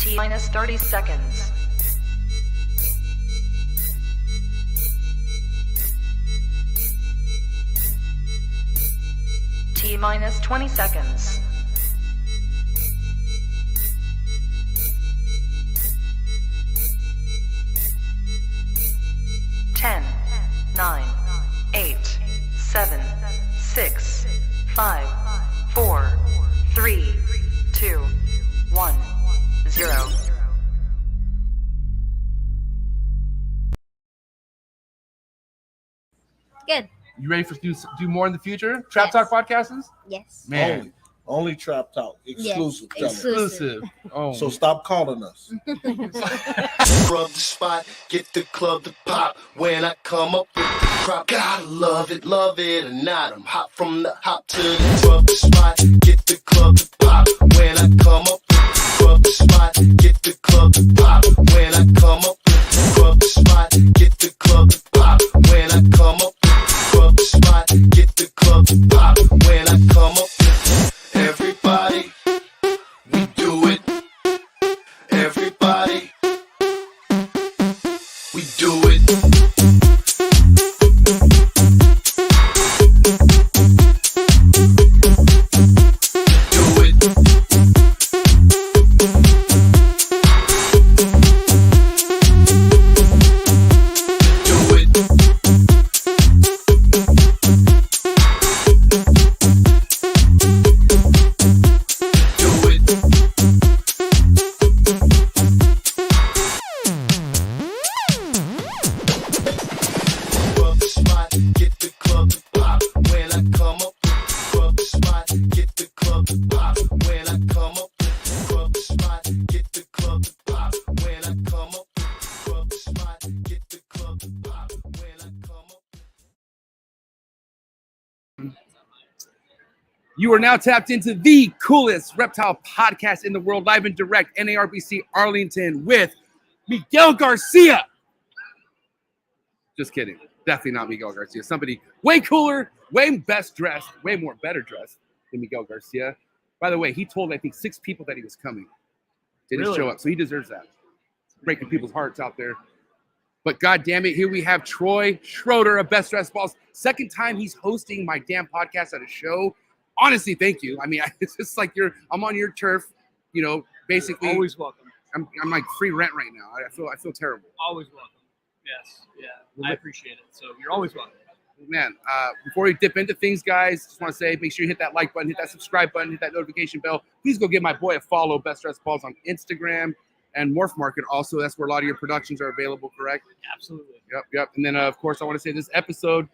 T-minus 30 seconds. T-minus 20 seconds. 10, 9, 8, 7, 6, 5, 4, 3, 2, 1, 0. Good. You ready for do more in the future? Trap Talk podcasts? Yes. Man, Only Trap Talk. Exclusive. Yes. Tell 'em. exclusive. Oh, So stop calling us. Rub the spot, get the club to pop. When I come up with the crop, gotta love it or not. I'm hot from the hop to the rub the spot, get the club to pop. When I come up with the rub the spot, get the club to pop. When I come up with the rub the spot, get the club to pop. When I come up with the rub the spot, get the club to pop. When I come up with everybody, we do it. Everybody, we do it. Do it. Do it. Do it. Rub the spot, get the club to pop. When I come up with the rub the spot, get the club to pop. When I come up with the rub the spot, get the club to pop. When I come up with the rub the spot, get the club to pop. When I come up. you are now tapped into the coolest reptile podcast in the world, live and direct, NARBC Arlington with Miguel Garcia. Just kidding. Definitely not Miguel Garcia. Somebody way cooler, way best dressed, way more better dressed than Miguel Garcia. By the way, he told, I think, 6 people that he was coming. Didn't Really? show up, so he deserves that. Breaking people's hearts out there. But God damn it, here we have Troy Schroeder of Best Dressed Balls. Second time he's hosting my damn podcast at a show. Honestly, thank you. I mean, it's just like I'm on your turf, you know, basically. Always welcome. I'm like free rent right now. I feel terrible. Always welcome. Yes. Yeah. I appreciate it. So you're always welcome. Man, before we dip into things, guys, just want to say, make sure you hit that like button, hit that subscribe button, hit that notification bell. Please go give my boy a follow, Best Dressed Balls, on Instagram and Morph Market. Also, that's where a lot of your productions are available, correct? Absolutely. Yep. And then, of course, I want to say this episode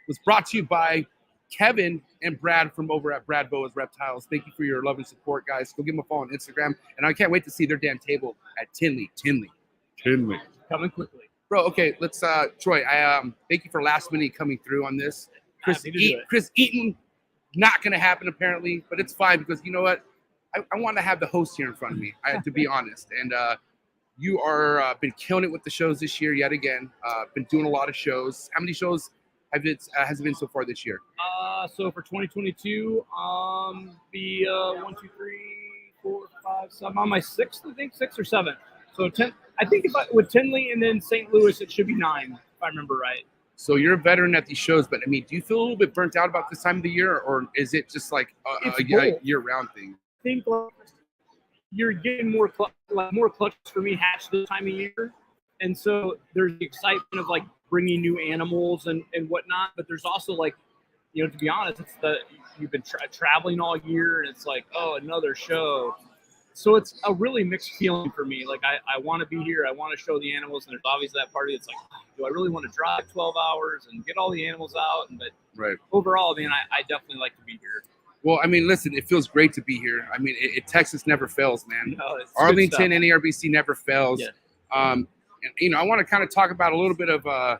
was brought to you by Kevin and Brad from over at Brad Boa's Reptiles. Thank you for your love and support, guys. Go give them a follow on Instagram. And I can't wait to see their damn table at Tinley. Coming quickly. Bro, okay, let's Troy, I thank you for last minute coming through on this. Chris Happy to do it. Chris Eaton, not gonna happen apparently, but it's fine because you know what? I want to have the host here in front of me, to be honest. And you are been killing it with the shows this year yet again. Been doing a lot of shows. How many shows has it been so far this year? So for 2022, be 1, 2, 3, 4, 5, 7. I'm on my 6th, I think, 6th or 7th. So 10. I think with Tinley and then St. Louis, it should be 9, if I remember right. So you're a veteran at these shows, but I mean, do you feel a little bit burnt out about this time of the year, or is it just like a year-round thing? I think like, you're getting more clutches for me hatched this time of year, and so there's the excitement of like bringing new animals and whatnot. But there's also like, you know, to be honest, it's you've been traveling all year, and it's like, oh, another show. So it's a really mixed feeling for me. Like I want to be here, I want to show the animals, and there's obviously that party that's like, do I really want to drive 12 hours and get all the animals out? But right. Overall, man, I definitely like to be here. Well, I mean, listen, it feels great to be here. I mean, Texas never fails, man. No, Arlington, NARBC never fails. Yeah. And, you know, I want to kind of talk about a little bit of, I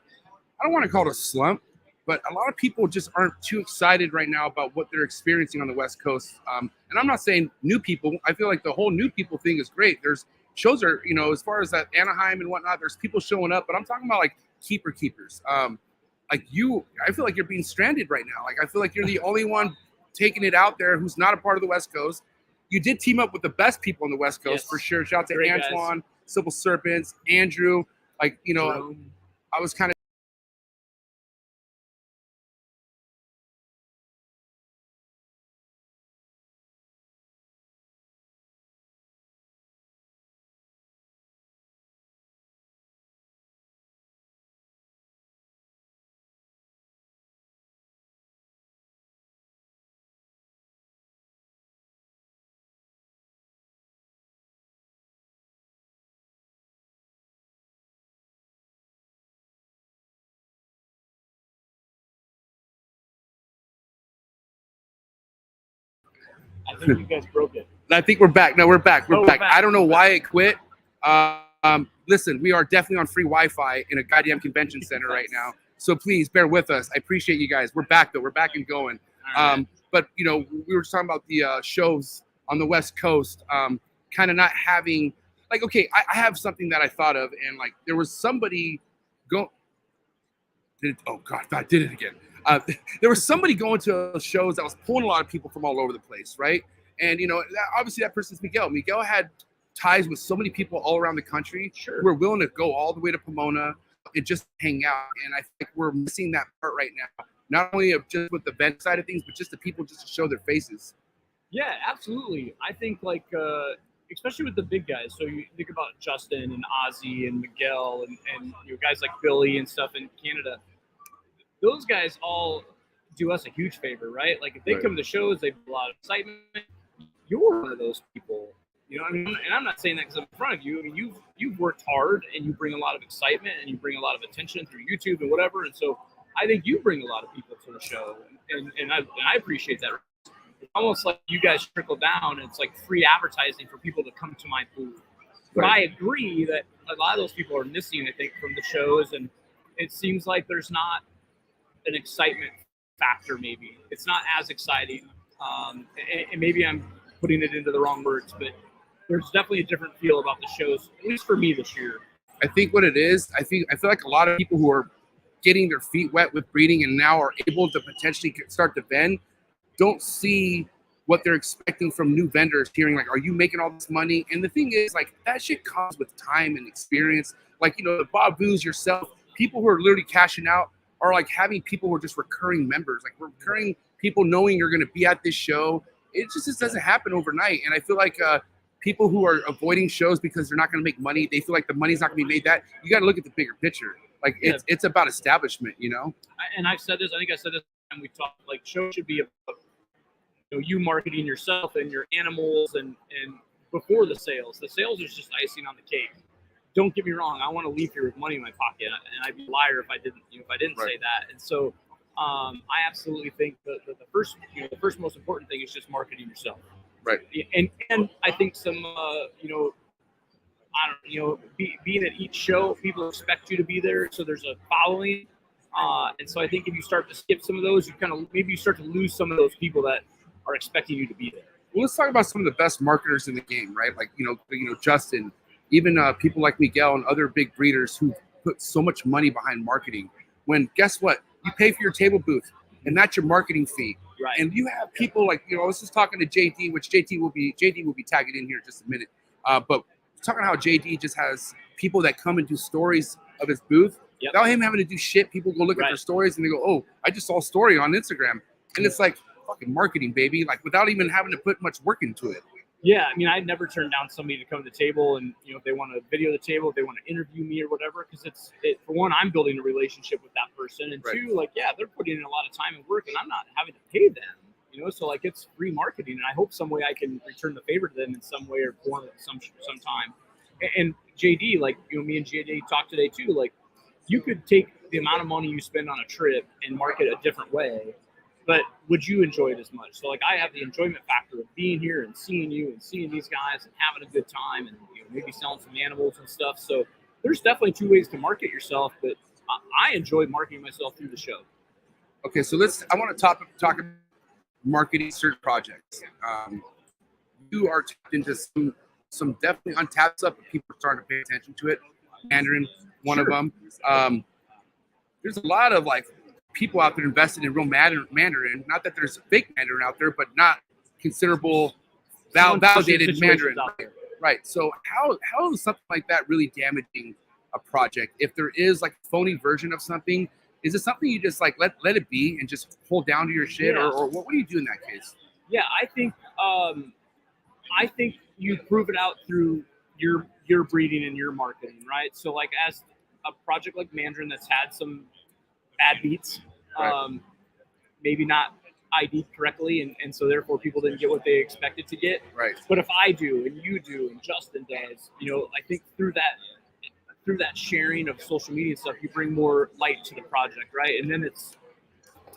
don't want to call it a slump, but a lot of people just aren't too excited right now about what they're experiencing on the West Coast. And I'm not saying new people. I feel like the whole new people thing is great. There's shows are, you know, as far as that Anaheim and whatnot, there's people showing up, but I'm talking about like keepers. Like you, I feel like you're being stranded right now. Like I feel like you're the only one taking it out there who's not a part of the West Coast. you did team up with the best people on the West Coast for sure. Shout out to Great Antoine, Simple Serpents, Andrew. Like, you know, I was kind of. I think you guys broke it. I think we're back. No, we're back. We're back. Back. I don't know why it quit. Listen, we are definitely on free Wi-Fi in a goddamn convention center right now. So please bear with us. I appreciate you guys. We're back though. We're back and going. Right. But you know, we were talking about the shows on the West Coast, kind of not having like, okay, I have something that I thought of, and like there was somebody oh God, I did it again. There was somebody going to shows that was pulling a lot of people from all over the place, right? And, you know, obviously that person's Miguel. Miguel had ties with so many people all around the country who were willing to go all the way to Pomona and just hang out. And I think we're missing that part right now, not only of just with the event side of things, but just the people just to show their faces. Yeah, absolutely. I think like, especially with the big guys. So you think about Justin and Ozzy and Miguel and you know, guys like Billy and stuff in Canada. Those guys all do us a huge favor, right? Like if they come to shows, they have a lot of excitement. You're one of those people, you know. I mean, and I'm not saying that because I'm in front of you. I mean, you've worked hard and you bring a lot of excitement and you bring a lot of attention through YouTube and whatever. And so I think you bring a lot of people to the show, and I appreciate that. It's almost like you guys trickle down. And it's like free advertising for people to come to my booth. But I agree that a lot of those people are missing, I think, from the shows, and it seems like there's not an excitement factor. Maybe it's not as exciting, and maybe I'm putting it into the wrong words, but there's definitely a different feel about the shows, at least for me this year. I think what it is, I feel like a lot of people who are getting their feet wet with breeding and now are able to potentially start to vend don't see what they're expecting from new vendors, hearing like, are you making all this money? And the thing is, like, that shit comes with time and experience. Like, you know, the Bob Boo's, yourself, people who are literally cashing out are like having people who are just recurring members, like recurring people knowing you're going to be at this show. It just doesn't happen overnight. And I feel like people who are avoiding shows because they're not going to make money, they feel like the money's not going to be made. That you got to look at the bigger picture. Like it's about establishment, you know? And I've said this, I think I said this when we talked, like shows should be about, you know, you marketing yourself and your animals and before the sales. The sales is just icing on the cake. Don't get me wrong. I want to leave here with money in my pocket, and I'd be a liar if I didn't. You know, if I didn't say that. And so, I absolutely think that the first most important thing is just marketing yourself. Right. And I think some, being at each show, people expect you to be there, so there's a following. And so I think if you start to skip some of those, you start to lose some of those people that are expecting you to be there. Well, let's talk about some of the best marketers in the game, right? Like Justin. Even people like Miguel and other big breeders who put so much money behind marketing. When guess what? You pay for your table booth, and that's your marketing fee. Right. And you have people like, you know, I was just talking to JD, which JD will be tagging in here in just a minute. But talking how JD just has people that come and do stories of his booth without him having to do shit. People go look at their stories and they go, "Oh, I just saw a story on Instagram," and it's like fucking marketing, baby. Like without even having to put much work into it. Yeah, I mean, I'd never turn down somebody to come to the table and, you know, if they want to video the table, if they want to interview me or whatever, because for one, I'm building a relationship with that person, and two, like, yeah, they're putting in a lot of time and work, and I'm not having to pay them, you know, so like it's free marketing, and I hope some way I can return the favor to them in some way or form at some time. And JD, like, you know, me and JD talked today too, like, you could take the amount of money you spend on a trip and market a different way. But would you enjoy it as much? So, like, I have the enjoyment factor of being here and seeing you and seeing these guys and having a good time and, you know, maybe selling some animals and stuff. So there's definitely two ways to market yourself, but I enjoy marketing myself through the show. Okay, so I want to talk about marketing certain projects. You are tapped into some definitely untapped stuff, but people are starting to pay attention to it. Mandarin, one of them. There's a lot of, like, people out there invested in real Mandarin. Not that there's fake Mandarin out there, but not considerable validated situations Mandarin. out there. Right. So how is something like that really damaging a project? If there is like a phony version of something, is it something you just like let it be and just hold down to your shit, Yeah. or what do you do in that case? Yeah, I think you prove it out through your breeding and your marketing, right? So like as a project like Mandarin that's had some bad beats, Right. maybe not ID'd correctly, and so therefore people didn't get what they expected to get. Right. But if I do and you do and Justin does, I think through that sharing of social media stuff, you bring more light to the project, right? And then it's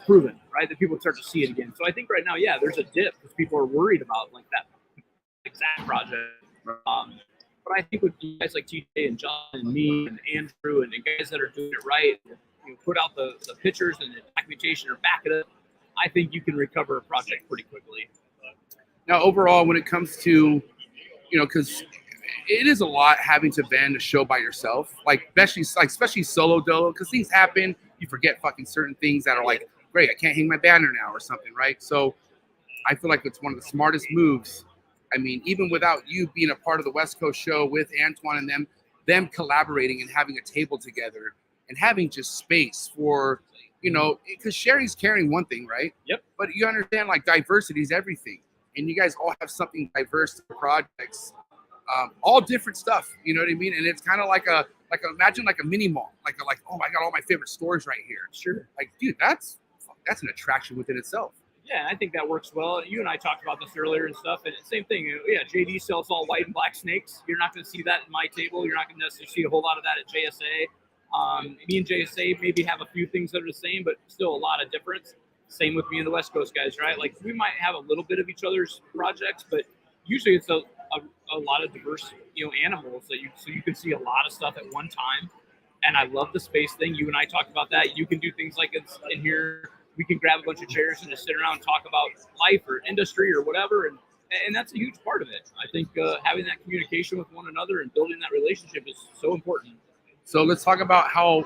proven, right, that people start to see it again. So I think right now, yeah, there's a dip because people are worried about like that exact project. But I think with guys like TJ and John and me and Andrew and the guys that are doing it right, put out the pictures and the documentation or back it up, I think you can recover a project pretty quickly. Now, overall, when it comes to, because it is a lot having to band a show by yourself, especially solo dolo, because things happen. You forget fucking certain things that are like, great, I can't hang my banner now or something, right? So I feel like it's one of the smartest moves. I mean, even without you being a part of the West Coast show with Antoine and them collaborating and having a table together and having just space for, because sharing's caring, one thing, right? Yep. But you understand, like, diversity is everything. And you guys all have something diverse to the projects, all different stuff, you know what I mean? And it's kind of imagine like a mini mall, like, oh, I got all my favorite stores right here. Sure. Like, dude, that's an attraction within itself. Yeah, I think that works well. You and I talked about this earlier and stuff, and same thing. Yeah, JD sells all white and black snakes. You're not going to see that in my table. You're not going to necessarily see a whole lot of that at JSA. Me and JSA maybe have a few things that are the same, but still a lot of difference. Same with me and the West Coast guys, right? Like we might have a little bit of each other's projects, but usually it's a lot of diverse, animals so you can see a lot of stuff at one time. And I love the space thing. You and I talked about that. You can do things like it's in here. We can grab a bunch of chairs and just sit around and talk about life or industry or whatever. And that's a huge part of it. I think having that communication with one another and building that relationship is so important. So let's talk about how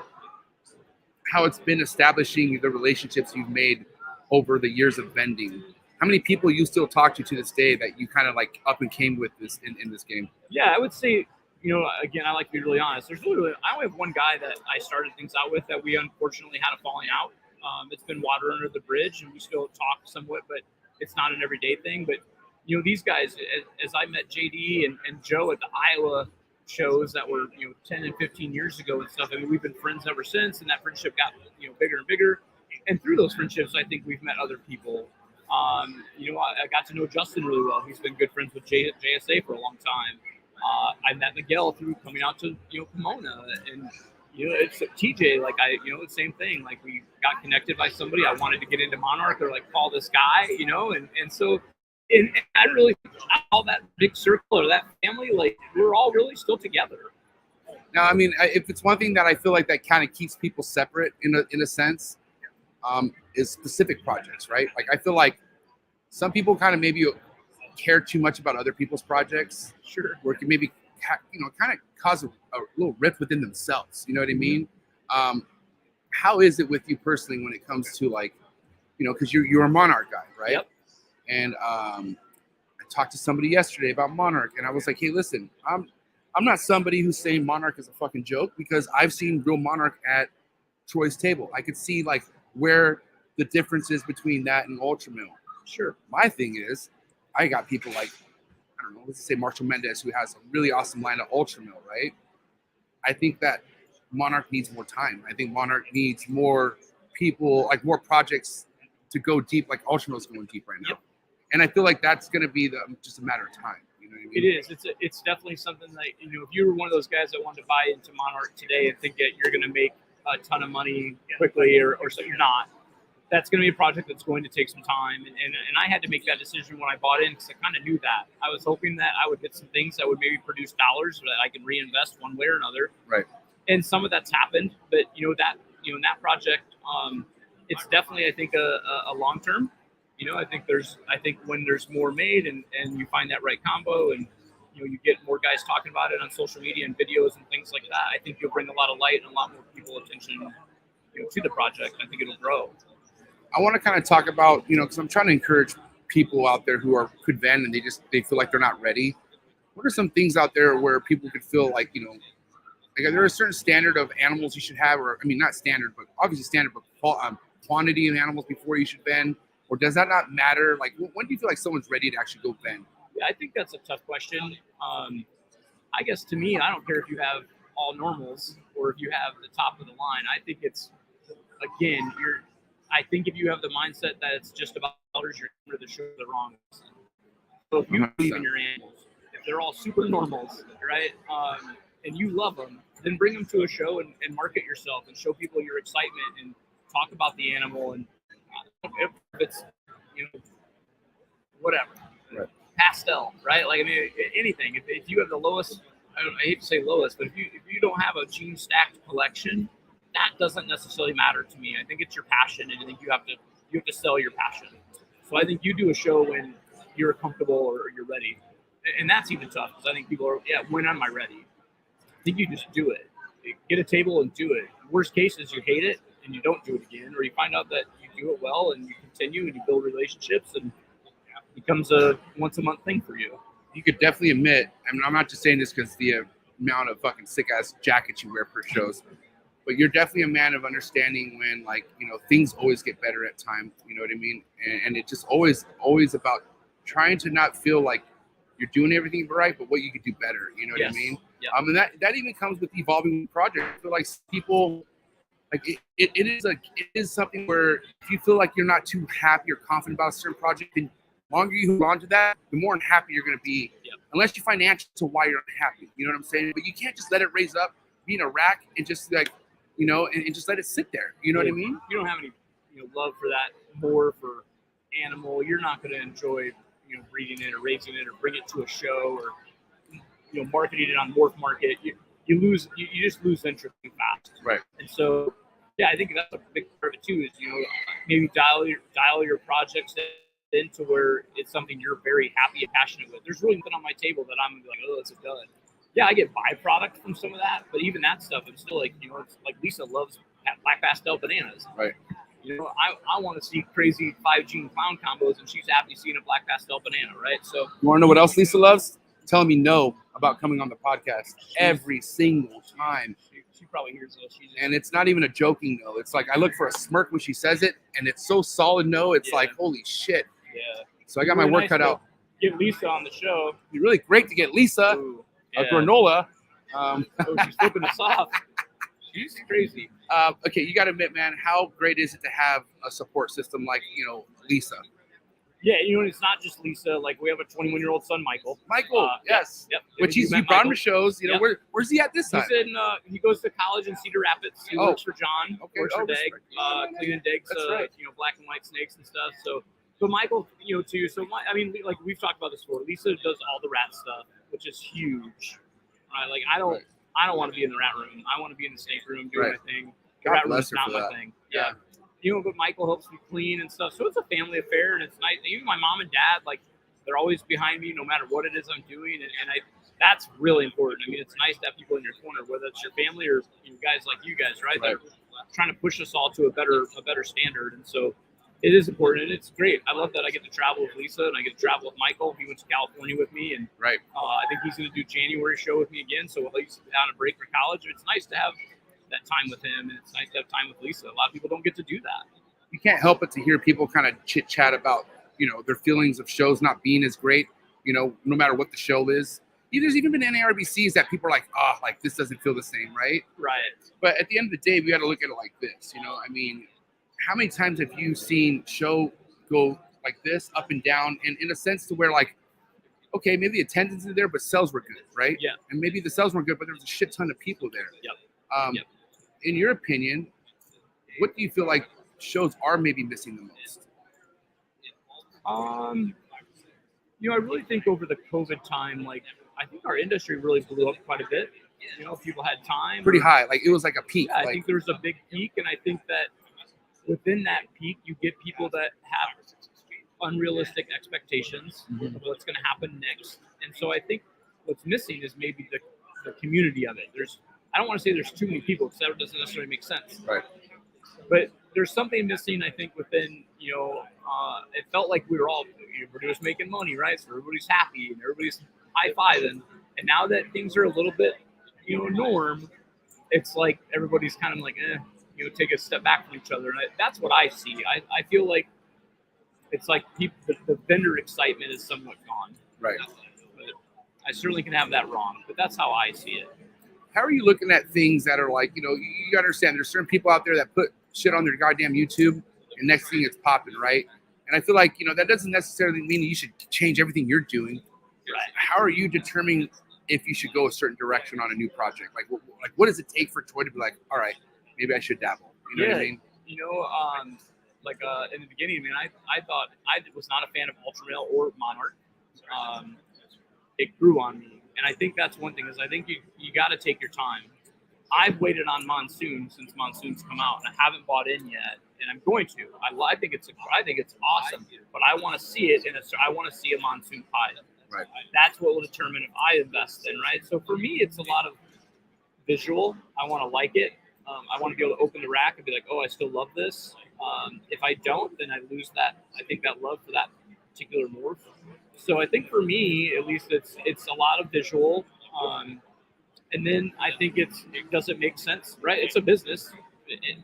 it's been establishing the relationships you've made over the years of vending. How many people you still talk to this day that you kind of like up and came with this in this game? Yeah, I would say, again, I like to be really honest. I only have one guy that I started things out with that we unfortunately had a falling out. It's been water under the bridge, and we still talk somewhat, but it's not an everyday thing. But, these guys, as I met JD and Joe at the Iowa shows that were, 10 and 15 years ago and stuff, I mean, we've been friends ever since, and that friendship got, bigger and bigger. And through those friendships, I think we've met other people. I got to know Justin really well. He's been good friends with JSA for a long time. I met Miguel through coming out to, Pomona, and it's TJ, like the same thing. Like we got connected by somebody. I wanted to get into Monarch or like call this guy, and so I really all that big circle or that family, like we're all really still together. Now, I mean, if it's one thing that I feel like that kind of keeps people separate in a sense, is specific projects, right? Like I feel like some people kind of maybe care too much about other people's projects. Sure. Or it can maybe kind of cause a little rift within themselves. You know what I mean? How is it with you personally when it comes to like, because you're a Monarch guy, right? Yep. And I talked to somebody yesterday about Monarch, and I was like, hey, listen, I'm not somebody who's saying Monarch is a fucking joke, because I've seen real Monarch at Troy's table. I could see like where the difference is between that and Ultramil. Sure. My thing is, I got people like, I don't know, let's say Marshall Mendez, who has a really awesome line of Ultramil, right? I think that Monarch needs more time. I think Monarch needs more people, like more projects to go deep, like Ultramil's going deep right now. Yep. And I feel like that's going to be just a matter of time. You know what I mean? It is. It's definitely something that, if you were one of those guys that wanted to buy into Monarch today and think that you're going to make a ton of money quickly or so, you're not. That's going to be a project that's going to take some time. And I had to make that decision when I bought in, because I kind of knew that. I was hoping that I would get some things that would maybe produce dollars that I could reinvest one way or another. Right. And some of that's happened, but in that project, it's definitely, I think, a long term. I think when there's more made and you find that right combo, and you get more guys talking about it on social media and videos and things like that, I think you'll bring a lot of light and a lot more people attention to the project. I think it'll grow. I want to kind of talk about, because I'm trying to encourage people out there who could vend and they feel like they're not ready. What are some things out there where people could feel like, you know, like there a certain standard of animals you should have, or I mean, not standard, but obviously standard, but quantity of animals before you should vend, or does that not matter? Like, when do you feel like someone's ready to actually go vend? Yeah, I think that's a tough question. I guess to me, I don't care if you have all normals or if you have the top of the line. I think it's, again, I think if you have the mindset that it's just about colors, you're under the show the wrong. So if you believe in your animals, if they're all super normals, right, and you love them, then bring them to a show and market yourself and show people your excitement and talk about the animal. And if it's, you know, whatever, right. Pastel, right? Like, I mean, anything. If you have the lowest, I hate to say lowest, but if you don't have a gene stacked collection, that doesn't necessarily matter to me. I think it's your passion, and I think you have to sell your passion. So I think you do a show when you're comfortable or you're ready, and that's even tough because I think people are, when am I ready? I think you just do it. Get a table and do it. Worst case is you hate it and you don't do it again, or you find out that you do it well and you continue and you build relationships and it becomes a once a month thing for you. You could definitely admit, I mean, I'm not just saying this because the amount of fucking sick ass jackets you wear per shows, but you're definitely a man of understanding when, like, you know, things always get better at time. You know what I mean? And it's just always about trying to not feel like you're doing everything right, but what you could do better. You know what I mean? Yeah. And that even comes with evolving projects. I feel like people, like it is something where if you feel like you're not too happy or confident about a certain project, then the longer you hold on to that, the more unhappy you're going to be. Yep. Unless you find answers to why you're unhappy. You know what I'm saying? But you can't just let it raise up, be in a rack, and just like, you know, and just let it sit there. You know what I mean? You don't have any, you know, love for that more for animal. You're not going to enjoy, you know, breeding it or raising it or bring it to a show or, you know, marketing it on Morph Market. You just lose interest fast. Right. And so, yeah, I think that's a big part of it too. Is, you know, maybe dial your projects into where it's something you're very happy and passionate with. There's really nothing on my table that I'm gonna be like, oh, it's a dud. Yeah, I get byproduct from some of that, but even that stuff, I'm still like, you know, it's like Lisa loves black pastel bananas. Right. You know, I want to see crazy 5-gene clown combos, and she's happy seeing a black pastel banana, right? So you want to know what else Lisa loves? Telling me no about coming on the podcast every single time. She probably hears this. And it's not even a joking no. It's like I look for a smirk when she says it, and it's so solid no. It's like, holy shit. Yeah. So I got my work cut out. Get Lisa on the show. It'd be really great to get Lisa, a granola. She's flipping us off. She's crazy. Okay, you got to admit, man, how great is it to have a support system like, you know, Lisa? Yeah, you know, it's not just Lisa. Like, we have a 21-year-old son, Michael. Yes. Yep. Which he's brought him to shows. You know, where's he at this time? He's in. He goes to college in Cedar Rapids. He works for John. Okay. Works for Dag, cleaning digs. Right. You know, black and white snakes and stuff. So Michael, you know, too. So I mean, like we've talked about this before. Lisa does all the rat stuff, which is huge. Right? Like I don't want to be in the rat room. I want to be in the snake room doing my thing. The rat room is not my thing. Yeah. You know, but Michael helps me clean and stuff. So it's a family affair, and it's nice. Even my mom and dad, like, they're always behind me no matter what it is I'm doing. And that's really important. I mean, it's nice to have people in your corner, whether it's your family or guys like you guys, right? They're trying to push us all to a better standard. And so it is important, and it's great. I love that I get to travel with Lisa, and I get to travel with Michael. He went to California with me, and I think he's going to do January show with me again. So he's on a break for college. It's nice to have that time with him, and it's nice to have time with Lisa. A lot of people don't get to do that. You can't help but to hear people kind of chit chat about, you know, their feelings of shows not being as great, you know, no matter what the show is. There's even been NARBCs that people are like, like this doesn't feel the same, right? Right. But at the end of the day, we got to look at it like this, you know. I mean, how many times have you seen show go like this, up and down, and in a sense to where, like, okay, maybe the attendance is there, but sales were good, right? Yeah. And maybe the sales weren't good, but there was a shit ton of people there. Yep. In your opinion, what do you feel like shows are maybe missing the most? You know, I really think over the COVID time, like, I think our industry really blew up quite a bit. You know, people had time. Pretty high. Like, it was like a peak. Yeah, I think there was a big peak, and I think that within that peak, you get people that have unrealistic expectations of what's going to happen next. And so I think what's missing is maybe the community of it. I don't want to say there's too many people, because that doesn't necessarily make sense. Right. But there's something missing, I think, within, it felt like we were all, everybody was making money, right? So everybody's happy and everybody's high-fiving. And now that things are a little bit, norm, it's like everybody's kind of like, take a step back from each other. And that's what I see. I feel like it's like the vendor excitement is somewhat gone. Right. But I certainly can have that wrong, but that's how I see it. How are you looking at things that are like, you gotta understand there's certain people out there that put shit on their goddamn YouTube and next thing it's popping, right? And I feel like, that doesn't necessarily mean that you should change everything you're doing. Right. How are you determining if you should go a certain direction on a new project? Like what does it take for Troy to be like, all right, maybe I should dabble? You know what I mean? In the beginning, I thought I was not a fan of Ultramale or Monarch. It grew on me. And I think that's one thing is I think you got to take your time. I've waited on Monsoon since Monsoon's come out, and I haven't bought in yet, and I'm going to. I think it's awesome, but I want to see it, and I want to see a Monsoon pie. Right. That's what will determine if I invest in, right? So for me, it's a lot of visual. I want to like it. I want to be able to open the rack and be like, oh, I still love this. If I don't, then I lose that. I think that love for that particular morph. So I think for me, at least, it's a lot of visual. And then I think it doesn't make sense, right? It's a business.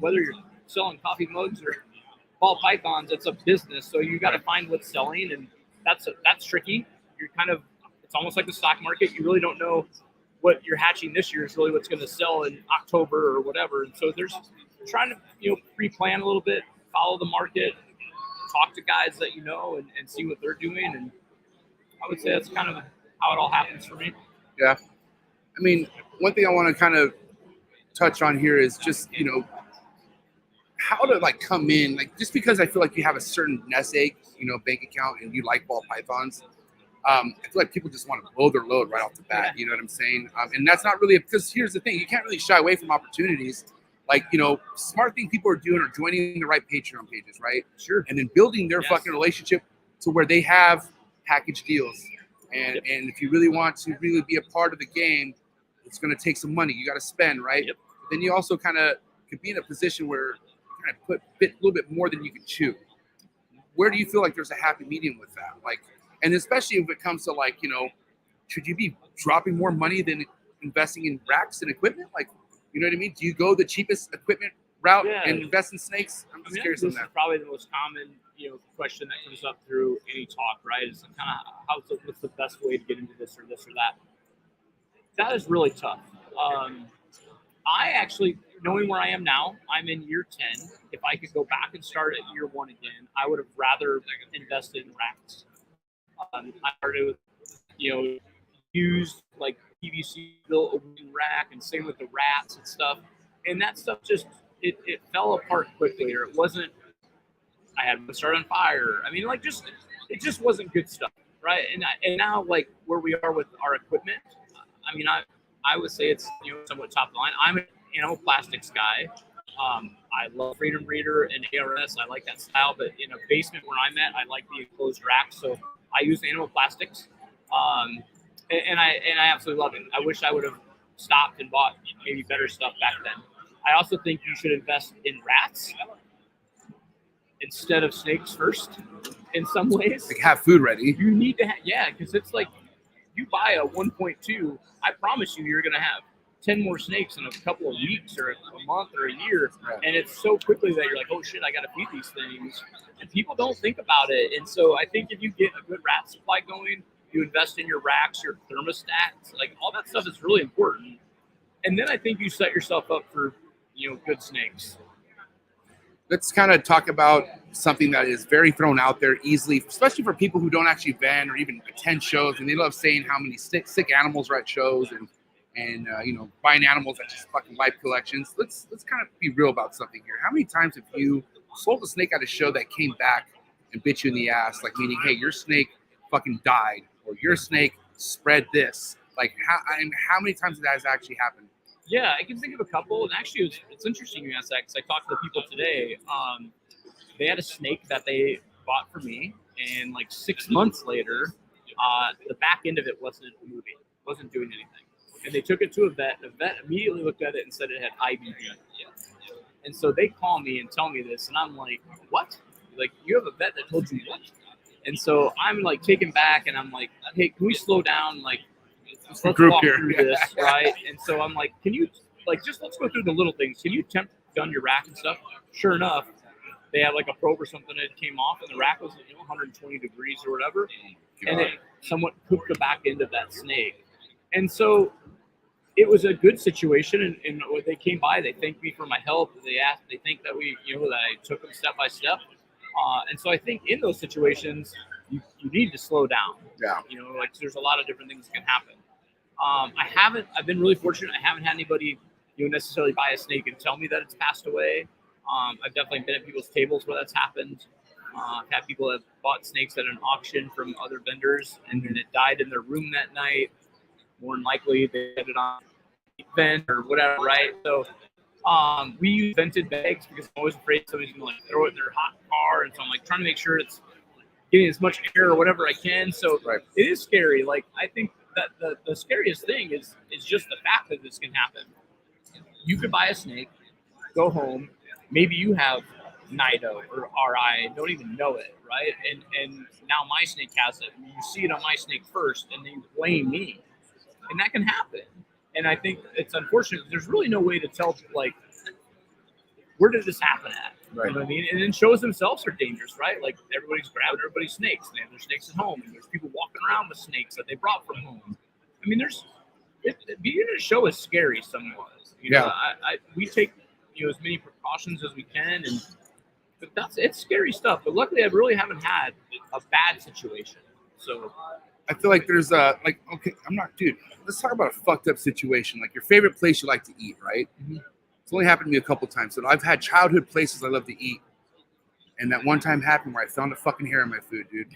Whether you're selling coffee mugs or ball pythons, it's a business. So you got to find what's selling, and that's tricky. You're it's almost like the stock market. You really don't know what you're hatching this year is really what's going to sell in October or whatever. And so there's trying to pre-plan a little bit, follow the market, talk to guys that and see what they're doing. And I would say that's kind of how it all happens for me. Yeah. I mean, one thing I want to kind of touch on here is just, how to come in, just because I feel like you have a certain nest egg, bank account and you like ball pythons. I feel like people just want to blow their load right off the bat. You know what I'm saying? And that's not really, because here's the thing, you can't really shy away from opportunities. Smart thing people are doing are joining the right Patreon pages, right? Sure. And then building their fucking relationship to where they have package deals. And if you really want to really be a part of the game, it's going to take some money. You got to spend, right? Yep. But then you also kind of could be in a position where you kind of put a little bit more than you can chew. Where do you feel like there's a happy medium with that? And especially if it comes to should you be dropping more money than investing in racks and equipment? You know what I mean? Do you go the cheapest equipment route and invest in snakes? I'm just curious on that. This is probably the most common, question that comes up through any talk, right? Is kind of what's the best way to get into this or that? That is really tough. I actually, knowing where I am now, I'm in year 10. If I could go back and start at year 1 again, I would have rather invested in racks. I started with, used PVC built a wooden rack, and same with the rats and stuff. And that stuff just, it fell apart quickly, or it wasn't, I had to start on fire. It just wasn't good stuff, right? And now, where we are with our equipment, I would say it's somewhat top of the line. I'm an animal plastics guy. I love Freedom Breeder and ARS. I like that style, but in a basement where I'm at, I like the enclosed rack. So I use animal plastics, and I absolutely love it. I wish I would have stopped and bought maybe better stuff back then. I also think you should invest in rats instead of snakes first. In some ways, have food ready. You need to because it's you buy a 1.2, I promise you're going to have 10 more snakes in a couple of weeks or a month or a year. Right. And it's so quickly that you're like, oh shit, I got to feed these things. And people don't think about it. And so I think if you get a good rat supply going, you invest in your racks, your thermostats, all that stuff is really important. And then I think you set yourself up for, good snakes. Let's kind of talk about something that is very thrown out there easily, especially for people who don't actually vend or even attend shows, and they love saying how many sick animals are at shows and buying animals at just fucking life collections. Let's kind of be real about something here. How many times have you sold a snake at a show that came back and bit you in the ass, meaning, hey, your snake fucking died, or your snake spread this? How many times that has actually happened? Yeah, I can think of a couple. And actually, it's interesting you asked that, because I talked to the people today. They had a snake that they bought for me, and 6 months later, the back end of it wasn't moving, wasn't doing anything. And they took it to a vet. The vet immediately looked at it and said it had IBD. And so they call me and tell me this, and I'm like, what? Like, you have a vet that told you what? And so I'm like taken back, and I'm like, hey, can we slow down? Like, let's Group walk here. through this, right? And so I'm like, can you, like, just let's go through the little things. Can you gun your rack and stuff? Sure enough, they had like a probe or something that came off, and the rack was 120 degrees or whatever, and it somewhat cooked the back end of that snake. And so it was a good situation, and when they came by, they thanked me for my help. They think that that I took them step by step. And so I think in those situations, you need to slow down. Yeah. Like there's a lot of different things that can happen. I've been really fortunate. I haven't had anybody, necessarily buy a snake and tell me that it's passed away. I've definitely been at people's tables where that's happened. I've had people that bought snakes at an auction from other vendors, and then it died in their room that night. More than likely, they had it on a vent or whatever, right? So we use vented bags because I'm always afraid somebody's gonna like throw it in their hot car, and so I'm like trying to make sure it's getting as much air or whatever I can. So It is scary. Like I think that the scariest thing is just the fact that this can happen. You could buy a snake, go home, maybe you have NIDO or RI and don't even know it, right? And now my snake has it. You see it on my snake first, and then you blame me, and that can happen. And I think it's unfortunate. There's really no way to tell, like, where did this happen at? Right. You know what I mean? And then shows themselves are dangerous, right? Like everybody's grabbing everybody's snakes, and they have their snakes at home, and there's people walking around with snakes that they brought from home. I mean, being in a show is scary somewhat. We take as many precautions as we can, but it's scary stuff. But luckily, I really haven't had a bad situation. So I feel like there's dude, let's talk about a fucked up situation. Like your favorite place you like to eat, right? Mm-hmm. It's only happened to me a couple times. So I've had childhood places I love to eat. And that one time happened where I found a fucking hair in my food, dude.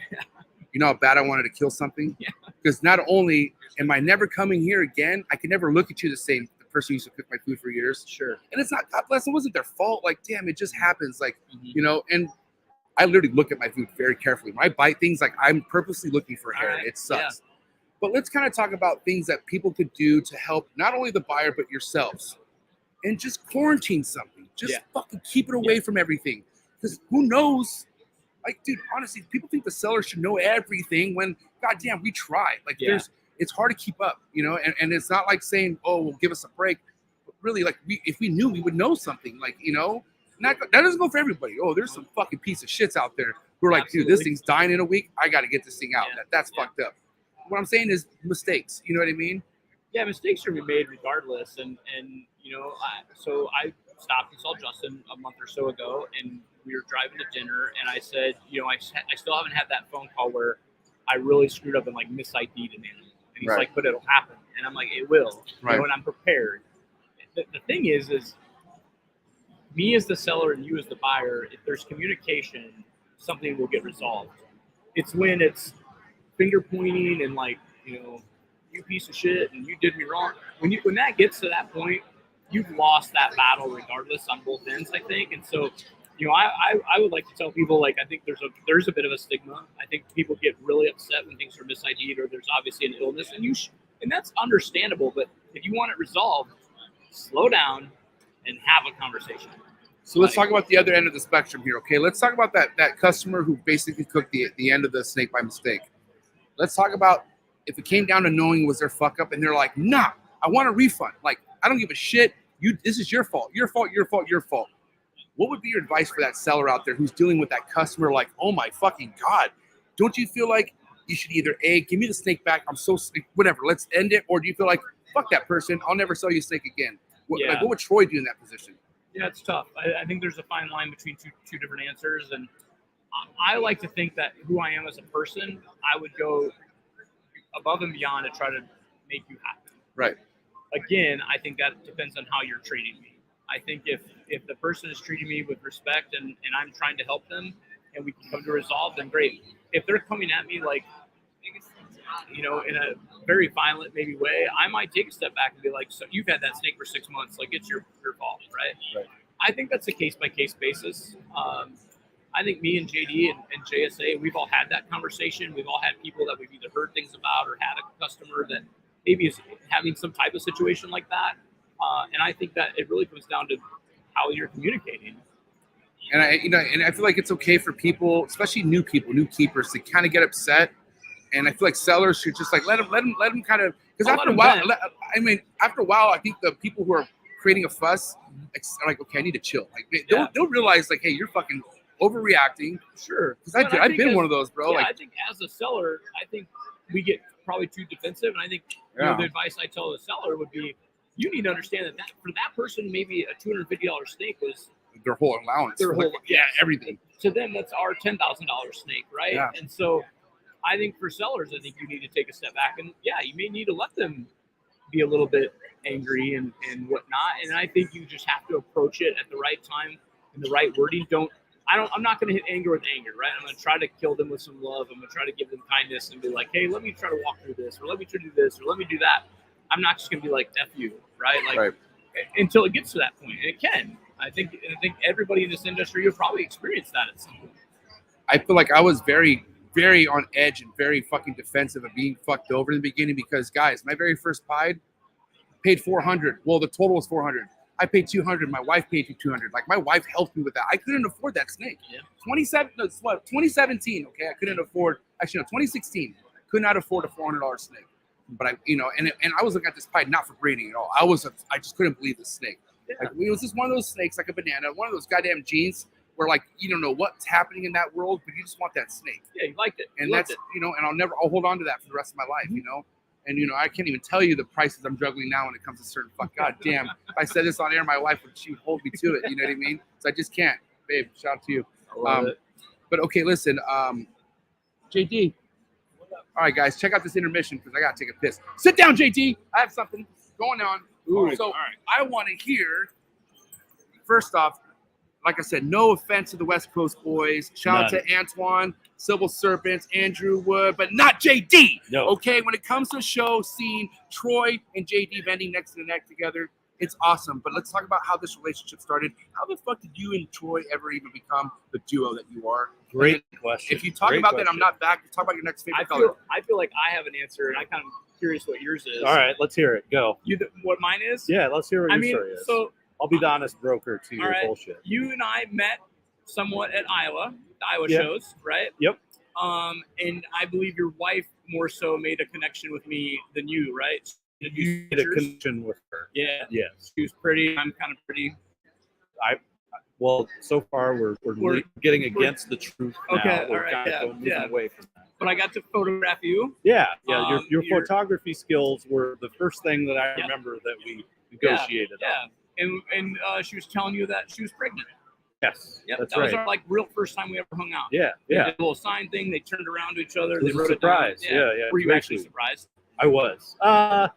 You know how bad I wanted to kill something? Yeah. Because not only am I never coming here again, I can never look at you the same. The person who used to cook my food for years. Sure. And it's not, God bless, it wasn't their fault. Like, damn, it just happens. Like, and I literally look at my food very carefully. When I bite things, like I'm purposely looking for hair. It sucks. Yeah. But let's kind of talk about things that people could do to help not only the buyer, but yourselves. And just quarantine something. Just fucking keep it away from everything. Because who knows? Like, dude, honestly, people think the seller should know everything when, goddamn, we try. Like, it's hard to keep up, and it's not like saying, oh, well, give us a break. But really, like, if we knew, we would know something. Like, that doesn't go for everybody. Oh, there's some fucking piece of shits out there who are like, dude, this thing's dying in a week. I got to get this thing out. That's fucked up. What I'm saying is mistakes. You know what I mean? Yeah, mistakes are being made regardless. And so I stopped and saw Justin a month or so ago, and we were driving to dinner, and I said, I still haven't had that phone call where I really screwed up and like misid'd an animal. And he's like, but it'll happen. And I'm like, it will. Right. And I'm prepared. The thing is me as the seller and you as the buyer, if there's communication, something will get resolved. It's when it's finger pointing and like, you piece of shit and you did me wrong. When that gets to that point, you've lost that battle regardless on both ends, I think. And so, I would like to tell people, like, I think there's a bit of a stigma. I think people get really upset when things are misid'd or there's obviously an illness, and that's understandable. But if you want it resolved, slow down and have a conversation. So let's talk about the other end of the spectrum here, okay? Let's talk about that customer who basically cooked the end of the snake by mistake. Let's talk about if it came down to knowing it was their fuck up and they're like, nah, I want a refund. Like, I don't give a shit. This is your fault. Your fault, your fault, your fault. What would be your advice for that seller out there who's dealing with that customer like, oh my fucking God, don't you feel like you should either A, give me the snake back, I'm so sick, whatever, let's end it, or do you feel like, fuck that person, I'll never sell you a snake again? What would Troy do in that position? Yeah, it's tough. I think there's a fine line between two different answers, and I like to think that who I am as a person, I would go above and beyond to try to make you happy. Right. Again, I think that depends on how you're treating me. I think if the person is treating me with respect and I'm trying to help them and we can come to resolve, then great. If they're coming at me like, in a very violent maybe way, I might take a step back and be like, so you've had that snake for 6 months, like it's your fault, right? I think that's a case-by-case basis. I think me and JD and JSA, we've all had that conversation. We've all had people that we've either heard things about or had a customer that maybe is having some type of situation like that. And I think that it really comes down to how you're communicating. And I feel like it's okay for people, especially new keepers, to kind of get upset. And I feel like sellers should just like let them kind of, because after a while, I think the people who are creating a fuss are like, okay, I need to chill. Like they'll realize like, hey, you're fucking overreacting. Sure. Because I've been one of those, bro. Yeah, like I think as a seller, I think we get probably too defensive, and I think the advice I tell the seller would be, you need to understand that for that person, maybe a $250 snake was their whole allowance. Everything. To them, that's our $10,000 snake, right? Yeah. And so I think for sellers, I think you need to take a step back, and you may need to let them be a little bit angry and whatnot. And I think you just have to approach it at the right time and the right wording. I'm not going to hit anger with anger, right? I'm going to try to kill them with some love. I'm going to try to give them kindness and be like, hey, let me try to walk through this, or let me try to do this, or let me do that. I'm not just going to be like, F you, right? Like until it gets to that point. And it can. I think everybody in this industry will probably experience that at some point. I feel like I was very, very on edge and very fucking defensive of being fucked over in the beginning because, guys, my very first pied paid $400. Well, the total was $400. I paid $200. My wife paid $200. Like, my wife helped me with that. I couldn't afford that snake. Yeah. 2017. Okay, I couldn't afford. Actually, no, 2016. Could not afford a $400 snake. But and I was looking at this pied not for breeding at all. I just couldn't believe this snake. Yeah. Like, it was just one of those snakes, like a banana, one of those goddamn jeans where, like, you don't know what's happening in that world, but you just want that snake. Yeah, you liked it. And that's, and I'll hold on to that for the rest of my life, And, I can't even tell you the prices I'm juggling now when it comes to certain God damn. If I said this on air, my wife she would hold me to it. You know what I mean? So I just can't. Babe, shout out to you. I love it. But, okay, listen. JD. All right, guys, check out this intermission because I got to take a piss. Sit down, JD. I have something going on. So I want to hear, first off, like I said, no offense to the West Coast boys. Shout out to Antoine, Civil Serpents, Andrew Wood, but not JD. No. Okay, when it comes to a show, seeing Troy and JD bending next to the neck together, it's awesome. But let's talk about how this relationship started. How the fuck did you and Troy ever even become the duo that you are? Great question. If you talk about that, I'm not back. Talk about your next favorite color. I feel like I have an answer, and I'm kind of curious what yours is. All right, let's hear it. Go. What mine is? Yeah, let's hear what your story is. So I'll be the honest broker to your bullshit. You and I met somewhat at the Iowa shows, right? Yep. And I believe your wife more so made a connection with me than you, right? You made a connection with her. Yeah. Yes. She was pretty. I'm kind of pretty. Well, so far we're getting against the truth now. Okay, We're all right, kind of moving away from that. But I got to photograph you. Yeah. Your photography skills were the first thing that I remember that we negotiated on. And she was telling you that she was pregnant. Yes. Yep. That's that was right. our real first time we ever hung out. Yeah. They did a little sign thing. They turned around to each other. It was they wrote a surprise. It down. Yeah. Were you actually surprised? I was. I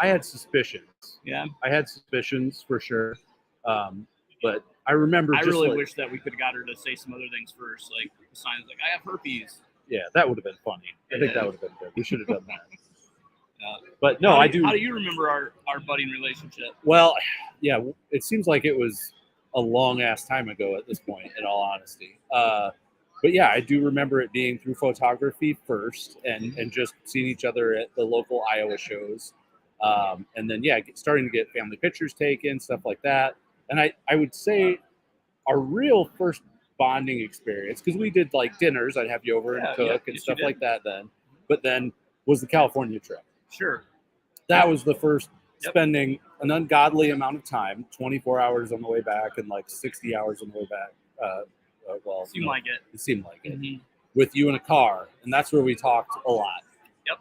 had suspicions. Yeah. I had suspicions for sure. But I remember. I really wish that we could have got her to say some other things first, like the signs, like I have herpes. Yeah, that would have been funny. I think that would have been good. We should have done that. But no, I do. How do you remember our budding relationship? Well, yeah, it seems like it was a long ass time ago at this point, in all honesty. But yeah, I do remember it being through photography first, and just seeing each other at the local Iowa shows, and then starting to get family pictures taken, stuff like that. And I would say our real first bonding experience, because we did like dinners, I'd have you over and cook and stuff like that then. But then was the California trip. Sure. That was the first spending an ungodly amount of time, 24 hours on the way back and like 60 hours on the way back. It seemed like it. With you in a car. And that's where we talked a lot. Yep.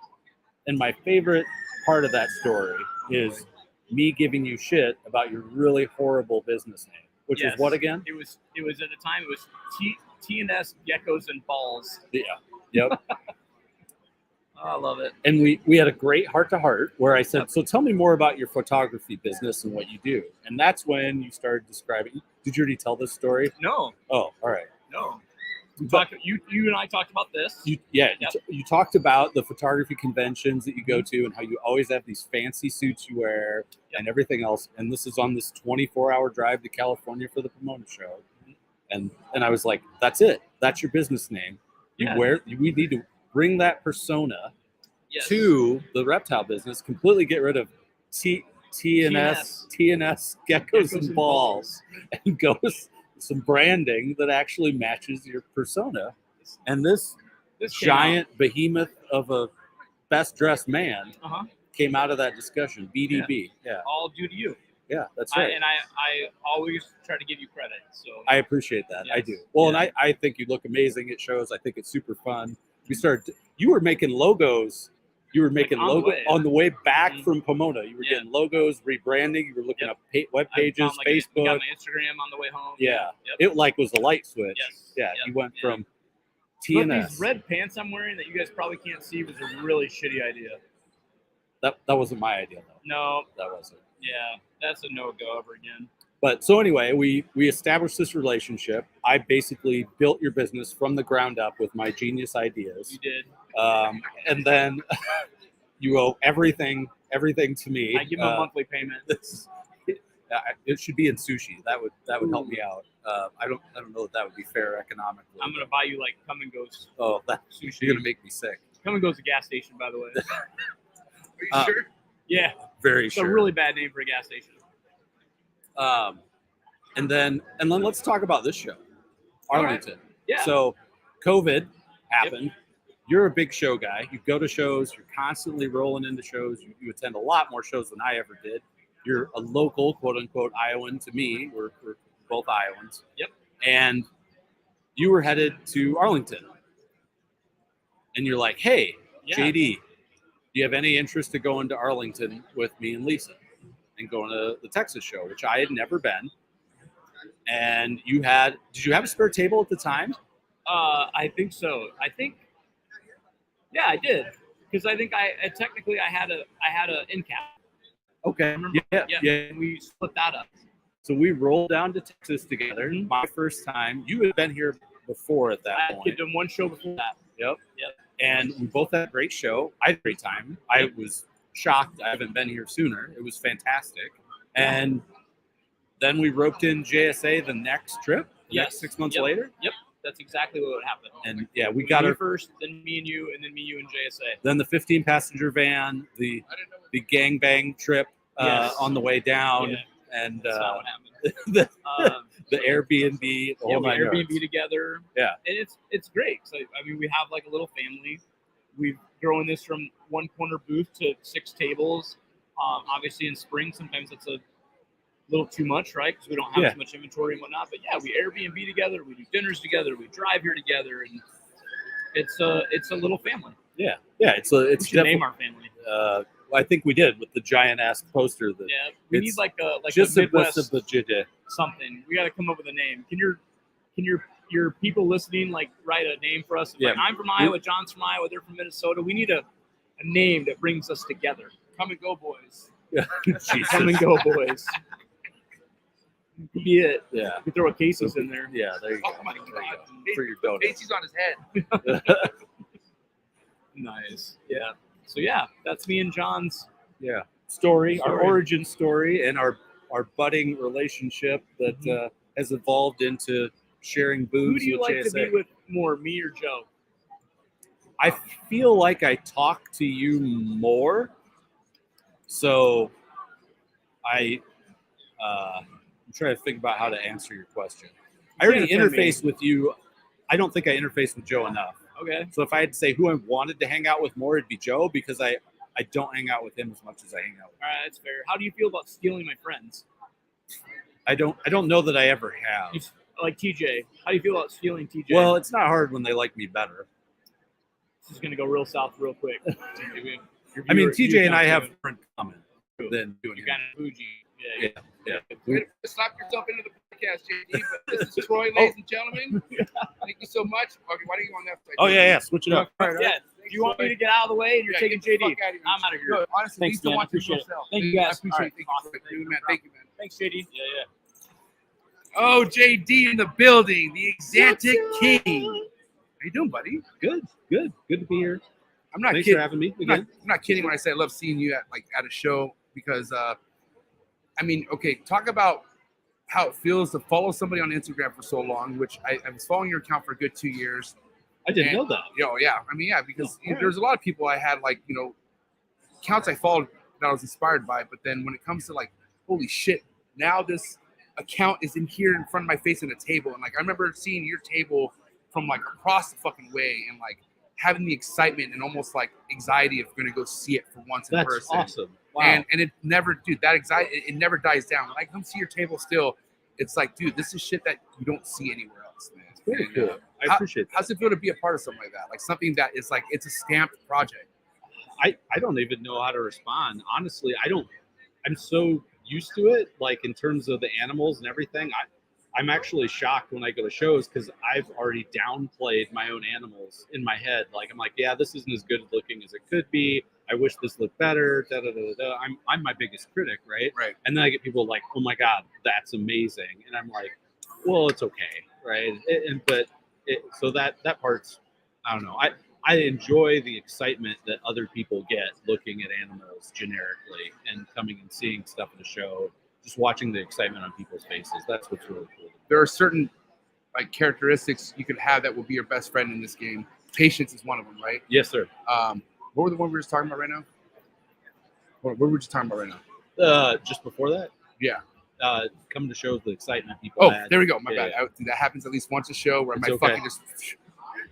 And my favorite part of that story is me giving you shit about your really horrible business name, which is what again? It was at the time, it was T&S Geckos and Balls. Yeah. Yep. I love it. And we had a great heart-to-heart where I said, so tell me more about your photography business and what you do. And that's when you started describing. Did you already tell this story? No. Oh, all right. No. You and I talked about this. You talked about the photography conventions that you go to and how you always have these fancy suits you wear and everything else. And this is on this 24-hour drive to California for the Pomona show. And I was like, that's it. That's your business name. We need to bring that persona to the reptile business, completely get rid of TNS geckos and balls, and go with some branding that actually matches your persona. And this giant behemoth of a best dressed man came out of that discussion. BDB. Yeah. All due to you. Yeah, that's right. I always try to give you credit. So I appreciate that. Yes. I do. Well, and I think you look amazing. It shows. I think it's super fun. You were making logos. You were making logos on the way back from Pomona. You were getting logos, rebranding. You were looking up web pages, Facebook. We got my Instagram on the way home. Yeah. It was a light switch. Yes. Yeah. You went from But TNS. these red pants I'm wearing that you guys probably can't see was a really shitty idea. That wasn't my idea though. No. That wasn't. Yeah, that's a no-go ever again. But so anyway, we established this relationship. I basically built your business from the ground up with my genius ideas. You did. And then you owe everything to me. I give him a monthly payment. It should be in sushi. That would help me out. I don't know that would be fair economically. I'm gonna buy you like Come and Go's. Oh, that's sushi. You're gonna make me sick. Come and Go's a gas station, by the way. Are you sure? Yeah. Very It's sure. a really bad name for a gas station. And then let's talk about this show, Arlington. Yeah. So, COVID happened. Yep. You're a big show guy. You go to shows. You're constantly rolling into shows. You attend a lot more shows than I ever did. You're a local, quote unquote, Iowan to me. We're both Iowans. Yep. And you were headed to Arlington. And you're like, hey, JD, do you have any interest to go into Arlington with me and Lisa and going to the Texas show, which I had never been. And did you have a spare table at the time? I think so. I did. Because I think I had a end cap. Okay. Yeah. We split that up. So we rolled down to Texas together. My first time. You had been here before at that point. I had done one show before that. Yep. And we both had a great show. I had a great time. I was shocked I haven't been here sooner. It was fantastic. And then we roped in JSA the next trip, next 6 months later. Yep. That's exactly what happened. And we got her first, then me and you, and then me, you, and JSA. Then the 15-passenger van, the gangbang trip on the way down. Yeah. And that's not what happened. the Airbnb, the whole we nine Airbnb yards. together. Yeah, and it's great. So I mean, we have like a little family. We've grown this from one corner booth to 6 tables. Obviously, in spring, sometimes it's a little too much, right? Because we don't have as much inventory and whatnot. But yeah, we Airbnb together. We do dinners together. We drive here together, and it's a little family. Yeah. It's we should name our family. I think we did with the giant ass poster. That we need like a just Midwest of the JJ. something. We got to come up with a name. Can your people listening like write a name for us? Like, I'm from Iowa. John's from Iowa. They're from Minnesota. We need a name that brings us together. Come and go, boys. Yeah. Come and go, boys. Be it. Yeah. We throw a Casey's in there. Yeah, there you go. Oh my God. For your donuts. Casey's on his head. Nice. Yeah. So that's me and John's story, our origin story, and our budding relationship that has evolved into sharing booze. Who do you like JSA. to be with more, me or Joe? I feel like I talk to you more, so I'm trying to think about how to answer your question. I already interface with you. I don't think I interface with Joe enough. Okay. So if I had to say who I wanted to hang out with more, it'd be Joe, because I don't hang out with him as much as I hang out with him. All right, that's fair. How do you feel about stealing my friends? I don't know that I ever have. Like TJ. How do you feel about stealing TJ? Well, it's not hard when they like me better. This is going to go real south real quick. I mean, TJ and I have more in common than doing You're him. kind of bougie. Yeah. Way to slap yourself into the podcast, JD. But this is Troy, ladies and gentlemen. Thank you so much. Okay, why don't you go on that side? Oh yeah, switch it up. Yeah. Do you want me to get out of the way and you're taking get the JD? fuck out of here. I'm out of here. No, honestly, Thanks, Lisa man. wants to Appreciate it. yourself. Thank you, guys. I appreciate All it. right. Awesome. Thank you, man. Thanks, JD. Yeah. Oh, JD in the building, the Exantic King. How you doing, buddy? Good to be here. I'm not Thanks kidding. for having me I'm again. not kidding when I say I love seeing you at a show, because I mean, okay, talk about how it feels to follow somebody on Instagram for so long, which I was following your account for a good 2 years. I didn't know that. Yeah, I mean, because there's a lot of people I had, like, accounts I followed that I was inspired by. But then when it comes to like, holy shit, now this account is in here in front of my face on a table. And like, I remember seeing your table from like across the fucking way and like having the excitement and almost like anxiety of going to go see it for once in person. That's awesome. Wow. And it never, dude, that anxiety, it never dies down. When I come see your table still, it's like, dude, this is shit that you don't see anywhere else, man. It's very cool. I appreciate that. How's it feel to be a part of something like that? Like something that is like, it's a stamped project. I don't even know how to respond. Honestly, I'm so used to it, like in terms of the animals and everything. I'm actually shocked when I go to shows because I've already downplayed my own animals in my head. Like I'm like, yeah, this isn't as good looking as it could be. I wish this looked better. Da, da, da, da, da. I'm my biggest critic, right? Right. And then I get people like, oh my God, that's amazing. And I'm like, well, it's okay, right? So that part's, I don't know. I enjoy the excitement that other people get looking at animals generically and coming and seeing stuff at a show, just watching the excitement on people's faces. That's what's really cool. There are certain like characteristics you could have that will be your best friend in this game. Patience is one of them, right? Yes, sir. What were the one we were just talking about right now? What were we just talking about right now? Just before that? Yeah. Come to shows, the excitement people had. There we go. My bad. Yeah. That happens at least once a show where I It's might okay. fucking just...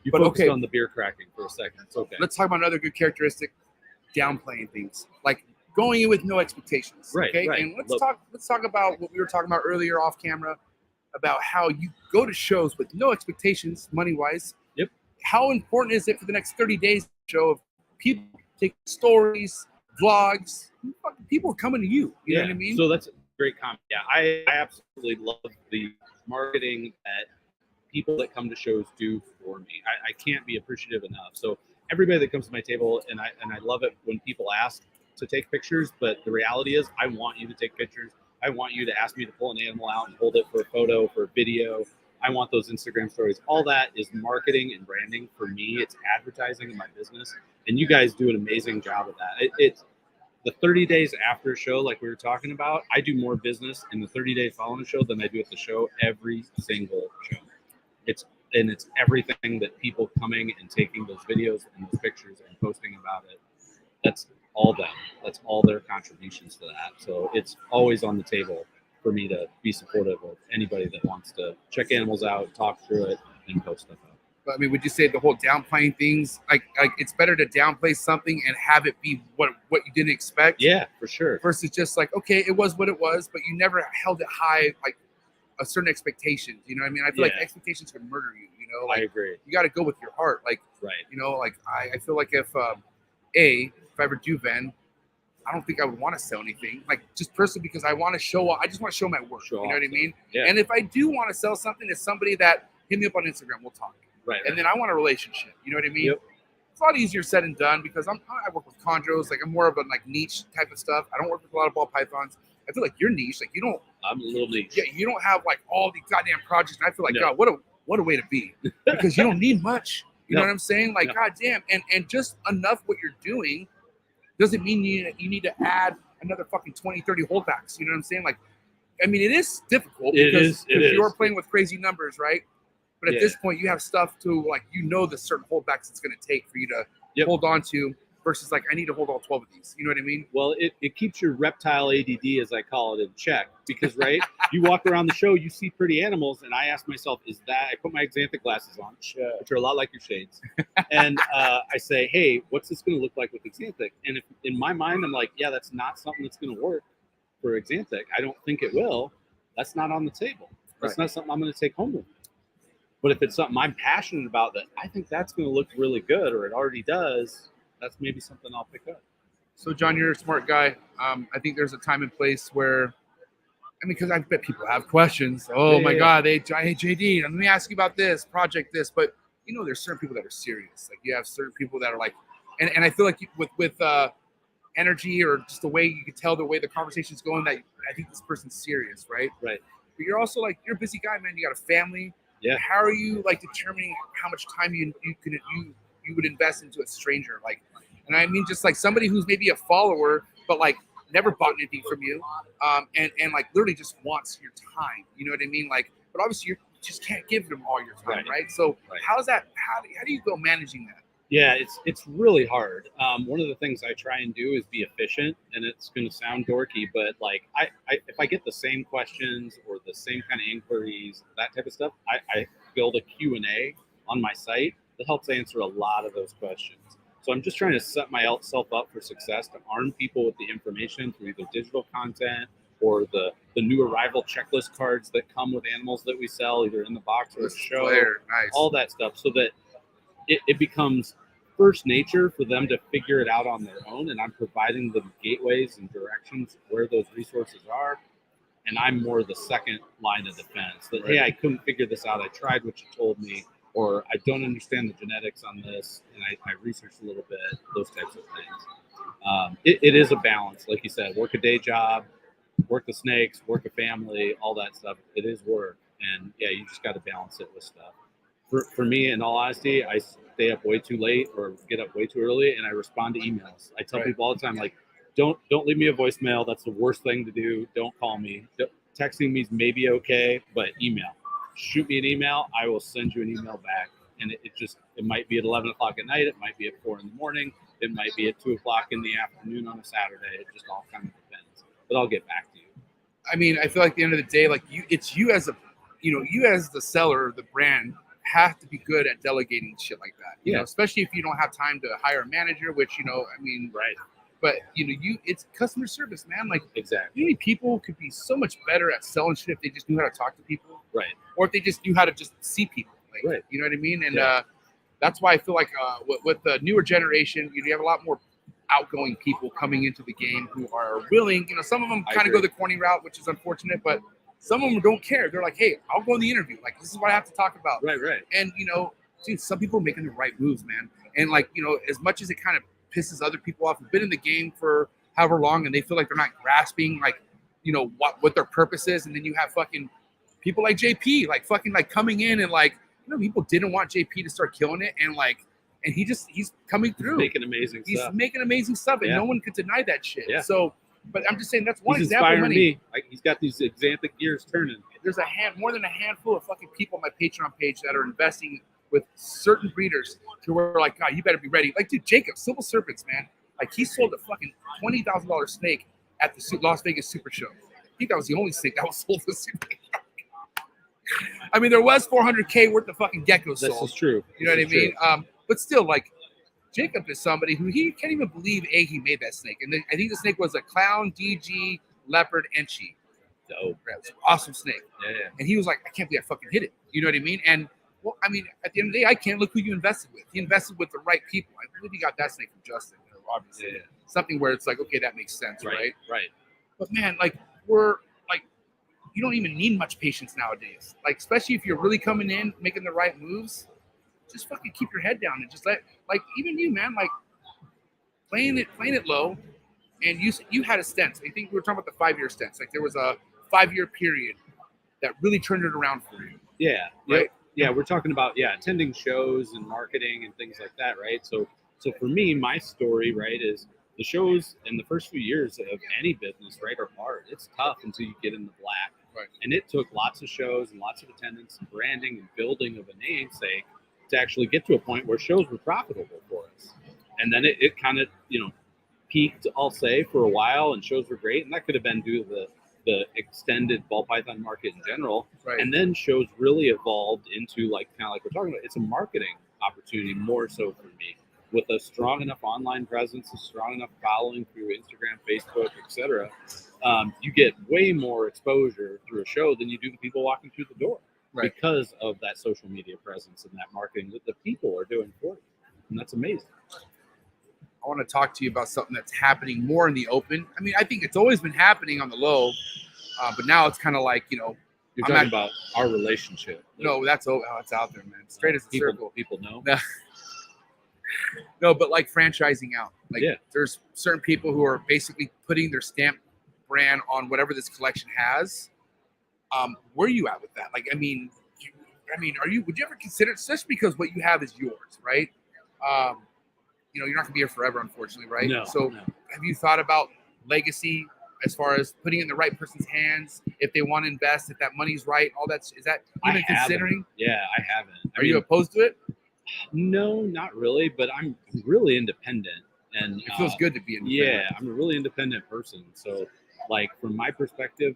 You But focused okay. on the beer cracking for a second. It's okay. Let's talk about another good characteristic, downplaying things. Like going in with no expectations. Right, Okay. right. And let's talk about what we were talking about earlier off camera about how you go to shows with no expectations money wise. Yep. How important is it for the next 30 days to show of people taking stories, vlogs, people are coming to you. You know what I mean? So that's a great comment. Yeah, I absolutely love the marketing that people that come to shows do for me. I can't be appreciative enough. So everybody that comes to my table, and I love it when people ask to take pictures, but the reality is I want you to take pictures. I want you to ask me to pull an animal out and hold it for a photo, for a video. I want those Instagram stories. All that is marketing and branding for me. It's advertising in my business. And you guys do an amazing job of that. It's the 30 days after a show, like we were talking about, I do more business in the 30 days following a show than I do at the show every single show. It's everything that people coming and taking those videos and those pictures and posting about it. That's all them. That's all their contributions to that. So it's always on the table for me to be supportive of anybody that wants to check animals out, talk through it, and post stuff out. But I mean, would you say the whole downplaying things, like it's better to downplay something and have it be what you didn't expect? Yeah, for sure. Versus just like, okay, it was what it was, but you never held it high, like a certain expectation. You know what I mean? I feel like expectations can murder you, you know? Like, I agree. You got to go with your heart. Like, right. You know, like I feel like if I ever do Ven, I don't think I would want to sell anything. Like just personally, because I want to show, I just want to show my work. You know what I mean? Yeah. And if I do want to sell something, it's somebody that hit me up on Instagram, we'll talk. Right. And then I want a relationship. You know what I mean? Yep. It's a lot easier said than done because I work with chondros. Like I'm more of a like niche type of stuff. I don't work with a lot of ball pythons. I feel like you're niche. Like you don't. I'm a little niche. Yeah, you don't have like all these goddamn projects. And I feel like, No. God, what a way to be. Because you don't need much. You know what I'm saying? Like, No. goddamn. And just enough what you're doing doesn't mean you need to add another fucking 20, 30 holdbacks. You know what I'm saying? Like, I mean, it is difficult because you are playing with crazy numbers, right? But at this point, you have stuff to like, you know, the certain holdbacks it's going to take for you to hold on to versus like, I need to hold all 12 of these. You know what I mean? Well, it keeps your reptile ADD, as I call it, in check because, right, you walk around the show, you see pretty animals, and I ask myself, I put my xanthic glasses on, which are a lot like your shades, and I say, hey, what's this going to look like with xanthic? And if in my mind, I'm like, yeah, that's not something that's going to work for xanthic. I don't think it will. That's not on the table. That's not something I'm going to take home with me. But if it's something I'm passionate about that I think that's going to look really good, or it already does, that's maybe something I'll pick up. So, John, you're a smart guy. I think there's a time and place where, I mean, because I bet people have questions. Oh, my God, hey, JD, let me ask you about this, project this. But, you know, there's certain people that are serious. Like, you have certain people that are like, and I feel like with energy or just the way you can tell the way the conversation's going, that I think this person's serious, right? Right. But you're also like, you're a busy guy, man. You got a family. Yeah. How are you like determining how much time you would invest into a stranger? Like, and I mean just like somebody who's maybe a follower, but like never bought anything from you, and like literally just wants your time. You know what I mean? Like, but obviously you just can't give them all your time, right? So how's that? How do you go managing that? Yeah, it's really hard. One of the things I try and do is be efficient, and it's going to sound dorky, but like I if I get the same questions or the same kind of inquiries, that type of stuff, I build a Q&A on my site that helps answer a lot of those questions. So I'm just trying to set myself up for success to arm people with the information through either digital content or the new arrival checklist cards that come with animals that we sell, either in the box or a show, Nice. all that stuff, so that it becomes first nature for them to figure it out on their own, and I'm providing them gateways and directions where those resources are, and I'm more the second line of defense that, hey, I couldn't figure this out, I tried what you told me, or I don't understand the genetics on this, and I researched a little bit, those types of things. It is a balance, like you said, work a day job, work the snakes, work a family, all that stuff. It is work, and yeah, you just got to balance it with stuff. For me, in all honesty, I stay up way too late or get up way too early, and I respond to emails. I tell people all the time, like, don't leave me a voicemail. That's the worst thing to do. Don't call me. Texting me is maybe okay, but email. Shoot me an email. I will send you an email back. And it might be at 11 o'clock at night. It might be at 4 in the morning. It might be at 2 o'clock in the afternoon on a Saturday. It just all kind of depends. But I'll get back to you. I mean, I feel like at the end of the day, like you as the seller, the brand, have to be good at delegating shit like that. You know, especially if you don't have time to hire a manager, which, right. But it's customer service, man. Like, exactly. Many people could be so much better at selling shit if they just knew how to talk to people, right? Or if they just knew how to just see people, like, right. You know what I mean? And that's why I feel like with the newer generation, you have a lot more outgoing people coming into the game who are willing. Some of them kind of go the corny route, which is unfortunate, but some of them don't care. They're like, hey, I'll go in the interview. Like, this is what I have to talk about. Right. And dude, some people are making the right moves, man. And like, as much as it kind of pisses other people off, who've been in the game for however long and they feel like they're not grasping like what their purpose is, and then you have fucking people like JP like fucking like coming in and like people didn't want JP to start killing it, and like he's coming through, making amazing stuff, and no one could deny that shit. So but I'm just saying that's one he's example. Inspiring me. Like, he's got these xanthic gears turning. There's more than a handful of fucking people on my Patreon page that are investing with certain breeders who were like, God, you better be ready. Like, dude, Jacob, Civil Serpents, man. Like, he sold a fucking $20,000 snake at the Las Vegas Super Show. I think that was the only snake that was sold at the Super Show. I mean, there was $400K worth of fucking geckos sold. This is true. You know what I mean? But still, like, Jacob is somebody who he can't even believe he made that snake. And then I think the snake was a clown, DG, leopard, Enchi. Dope. Awesome snake. Yeah. And he was like, I can't believe I fucking hit it. You know what I mean? And well, I mean, at the end of the day, I can't look who you invested with. He invested with the right people. I believe he got that snake from Justin, obviously. Yeah. Something where it's like, okay, that makes sense, right? Right. But man, like, you don't even need much patience nowadays. Like, especially if you're really coming in, making the right moves, just fucking keep your head down and just like, even you, man, like, playing it low. And you had a stint. I think we were talking about the 5-year stints. Like, there was a 5-year period that really turned it around for you. Yeah. Right. Yeah, we're talking about attending shows and marketing and things like that, right? So for me, my story, right, is the shows in the first few years of any business, right, are hard. It's tough until you get in the black. Right. And it took lots of shows and lots of attendance and branding and building of a namesake to actually get to a point where shows were profitable for us. And then it kind of, peaked, I'll say, for a while, and shows were great. And that could have been due to the extended ball python market in general. Right. And then shows really evolved into like we're talking about, it's a marketing opportunity more so for me. With a strong enough online presence, a strong enough following through Instagram, Facebook, etc., you get way more exposure through a show than you do the people walking through the door, because of that social media presence and that marketing that the people are doing for you. And that's amazing. I want to talk to you about something that's happening more in the open. I mean, I think it's always been happening on the low, but now it's kind of like, You're talking about our relationship. No, that's out there, man. Straight as a circle. People know. No, but like franchising out. Like, there's certain people who are basically putting their stamp brand on whatever this collection has. Where are you at with that? Like, would you ever consider, especially because what you have is yours, right? You're not gonna be here forever, unfortunately, right? No. Have you thought about legacy as far as putting it in the right person's hands, if they want to invest, if that money's right, all that? Is that even considering? Yeah, I haven't. Are you opposed to it? No, not really, but I'm really independent, and It feels good to be independent. yeah, I'm a really independent person. So, like from my perspective,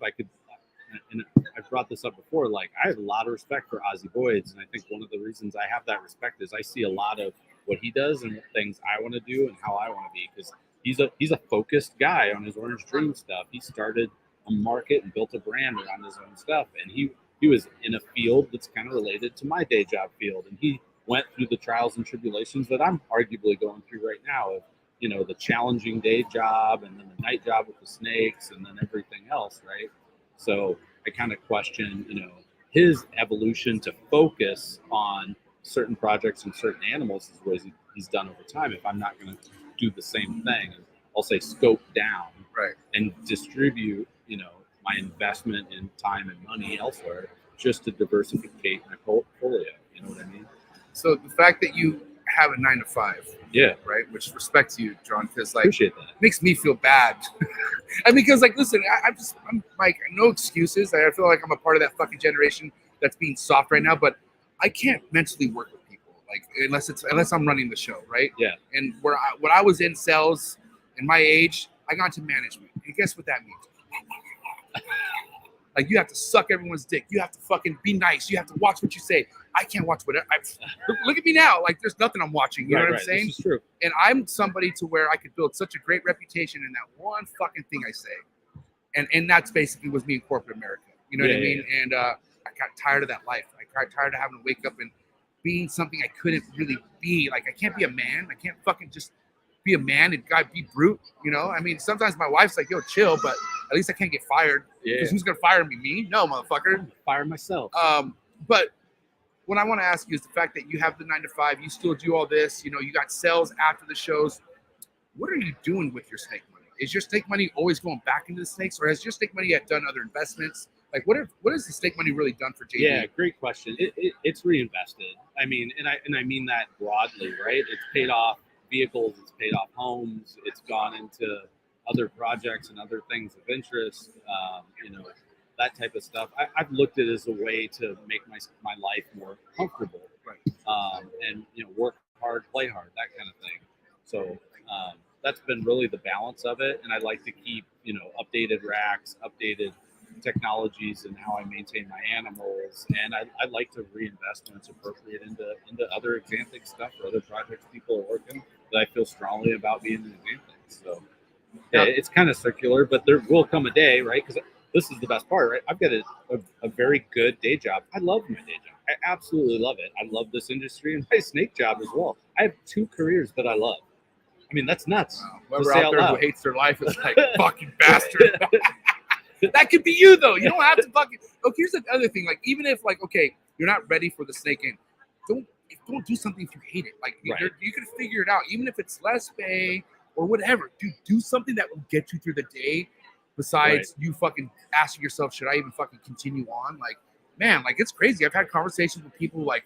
and I've brought this up before. Like, I have a lot of respect for Ozzy Boyds, and I think one of the reasons I have that respect is I see a lot of what he does and things I want to do and how I want to be, because he's a focused guy on his Orange Dream stuff. He started a market and built a brand around his own stuff, and he was in a field that's kind of related to my day job field, and he went through the trials and tribulations that I'm arguably going through right now of, the challenging day job and then the night job with the snakes and then everything else, right? So I kind of question, his evolution to focus on certain projects and certain animals is what he's done over time. If I'm not going to do the same thing, and I'll say scope down, Right. and distribute, my investment in time and money elsewhere, just to diversificate my portfolio. You know what I mean? So the fact that you have a 9 to 5, Yeah, right, which respects you, John, because like appreciate that. makes me feel bad. And because like, listen, I'm like, no excuses. I feel like I'm a part of that fucking generation that's being soft right now, but I can't mentally work with people like unless I'm running the show, right? Yeah. And when I was in sales in my age, I got into management. And guess what that means? Like, you have to suck everyone's dick. You have to fucking be nice. You have to watch what you say. I can't watch whatever. Look at me now. Like, there's nothing I'm watching. You know what I'm saying? This is true. And I'm somebody to where I could build such a great reputation in that one fucking thing I say. And that's basically was me in corporate America. You know what I mean? Yeah. And I got tired of that life. I got tired of having to wake up and being something I couldn't really be. Like, I can't be a man. I can't fucking just be a man and be brute. I mean, sometimes my wife's like, yo, chill, but at least I can't get fired. Yeah. Because who's going to fire me? Me? No, motherfucker. Fire myself. But what I want to ask you is the fact that you have the 9 to 5, you still do all this, you got sales after the shows. What are you doing with your snake money? Is your snake money always going back into the snakes, or has your snake money done other investments? Like, what has the snake money really done for JD? Yeah, great question. It's reinvested. I mean, and I mean that broadly, right? It's paid off vehicles, it's paid off homes, it's gone into other projects and other things of interest, that type of stuff. I've looked at it as a way to make my life more comfortable, right? And work hard, play hard, that kind of thing. So that's been really the balance of it, and I like to keep updated racks, updated technologies, and how I maintain my animals, and I like to reinvest when it's appropriate into other Xanthic stuff or other projects people are working that I feel strongly about being in Xanthic. So yeah, it's kind of circular, but there will come a day, right? Because this is the best part, right? I've got a very good day job. I love my day job. I absolutely love it. I love this industry and my snake job as well. I have 2 careers that I love. I mean, that's nuts. Whoever out there who hates their life is like, fucking bastard. That could be you, though. You don't have to fucking. Look, here's the other thing. Like, even if, like, okay, you're not ready for the snake end, don't do something if you hate it. Like, right. You can figure it out, even if it's less pay or whatever. Dude, do something that will get you through the day. Besides you fucking asking yourself, should I even fucking continue on? Like, man, like, it's crazy. I've had conversations with people like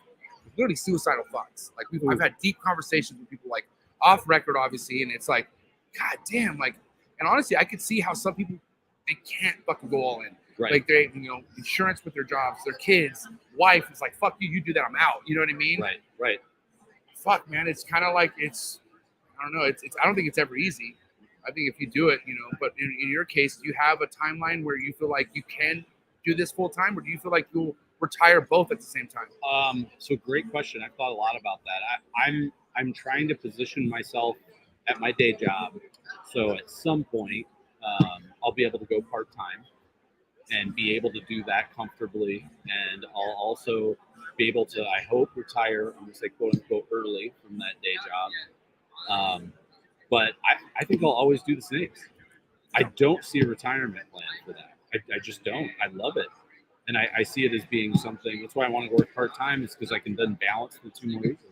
literally suicidal thoughts. Like, I've had deep conversations with people like off record, obviously, and it's like, god damn, like, and honestly, I could see how some people, they can't fucking go all in. Right. Like, they, insurance with their jobs, their kids, wife is like, fuck you, you do that, I'm out. You know what I mean? Right. Fuck, man, it's kind of like, I don't know, I don't think it's ever easy. I think if you do it, but in your case, do you have a timeline where you feel like you can do this full time, or do you feel like you'll retire both at the same time? So great question. I've thought a lot about that. I'm trying to position myself at my day job, so at some point I'll be able to go part time and be able to do that comfortably, and I'll also be able to, I hope, retire, I'm going to say quote unquote early from that day job. But I think I'll always do the snakes. I don't see a retirement plan for that. I just don't. I love it. And I see it as being something, that's why I want to work part-time, is because I can then balance the 2 more reasons.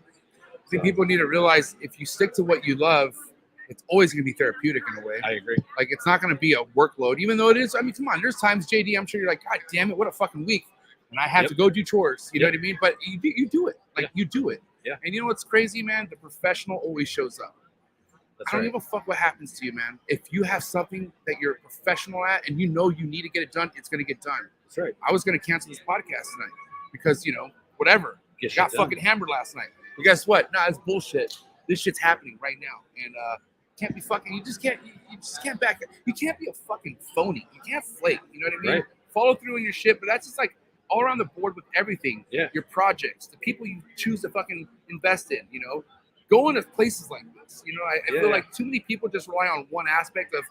I think people need to realize if you stick to what you love, it's always going to be therapeutic in a way. I agree. Like, it's not going to be a workload, even though it is. I mean, come on, there's times, JD, I'm sure you're like, god damn it, what a fucking week. And I have to go do chores. You know what I mean? But you do it. Like, you do it. Yeah. And you know what's crazy, man? The professional always shows up. That's I don't right. give a fuck what happens to you, man. If you have something that you're a professional at and you know you need to get it done, it's going to get done. That's right. I was going to cancel this podcast tonight because, whatever. Get Got shit done. fucking hammered last night. But guess what? Nah, it's bullshit. This shit's happening right now, and can't be fucking. You just can't back. You can't be a fucking phony. You can't flake. You know what I mean? Right. Follow through on your shit, but that's just like all around the board with everything. Yeah. Your projects, the people you choose to fucking invest in. You know, go into places like this. You know, I feel like too many people just rely on one aspect of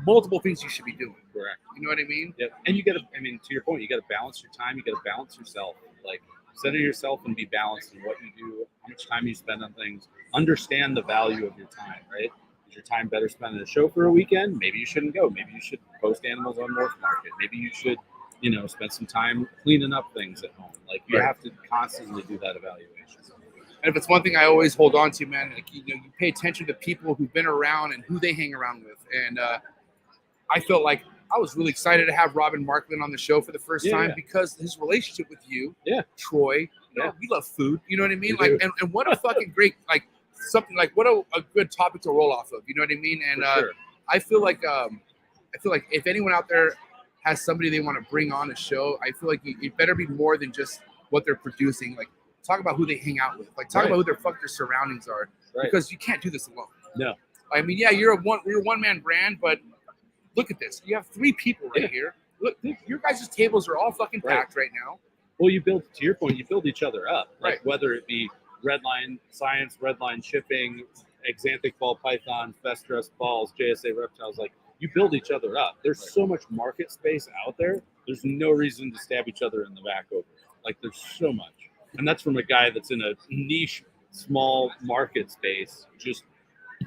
multiple things you should be doing. Correct. You know what I mean? Yep. And you got to, I mean, to your point, you got to balance your time. You got to balance yourself. Like, center yourself and be balanced in what you do, how much time you spend on things. Understand the value of your time, right? Is your time better spent at a show for a weekend? Maybe you shouldn't go. Maybe you should post animals on North Market. Maybe you should, you know, spend some time cleaning up things at home. Like, you have to constantly do that evaluation. And if it's one thing I always hold on to, man, like, you know, you pay attention to people who've been around and who they hang around with. And I felt like I was really excited to have Robin Markland on the show for the first time because his relationship with you, Troy, you know, we love food. You know what I mean? We like, do. and what a fucking great, like, something like what a good topic to roll off of. You know what I mean? And Sure. I feel like if anyone out there has somebody they want to bring on a show, I feel like it better be more than just what they're producing. Like, talk about who they hang out with. Like, talk about who their surroundings are. Right. Because you can't do this alone. No. I mean, yeah, you're a one-man brand, but look at this. You have 3 people right here. Look, your guys' tables are all fucking packed right now. Well, you build, to your point, you build each other up. Like, Right. whether it be Redline Science, Redline Shipping, Exanthic Ball Python, Festress Balls, JSA Reptiles, like, you build each other up. There's so much market space out there. There's no reason to stab each other in the back over it. Like, there's so much. And that's from a guy that's in a niche, small market space, just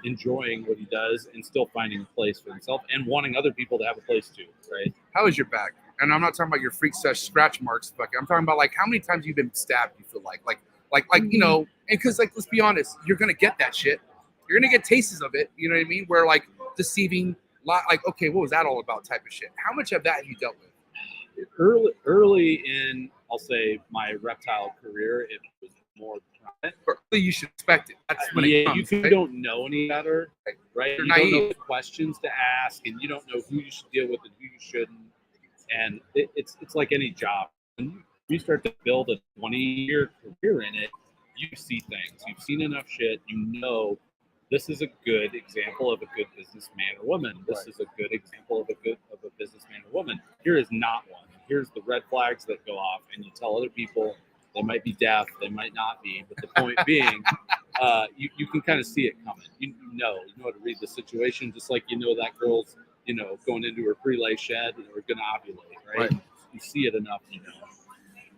enjoying what he does and still finding a place for himself and wanting other people to have a place too, right? How is your back? And I'm not talking about your freak sesh scratch marks, but I'm talking about, like, how many times you've been stabbed, you feel like you know, and because, like, let's be honest, you're going to get that shit. You're going to get tastes of it, you know what I mean? Where, like, deceiving, like, okay, what was that all about type of shit? How much of that have you dealt with? Early in, I'll say, my reptile career, it was more prominent. Or you should expect it. That's when it comes, you right? don't know any better, right? You're You don't know naive. the questions to ask, and you don't know who you should deal with and who you shouldn't. And it's like any job. When you start to build a 20-year career in it, you see things. You've seen enough shit. You know, this is a good example of a good businessman or woman. This is a good example of a businessman or woman. Here is not one. Here's the red flags that go off, and you tell other people they might be deaf, they might not be. But the point being, you can kind of see it coming. You know how to read the situation, just like you know that girl's, you know, going into her pre-lay shed and we're going to ovulate, right? You see it enough, you know.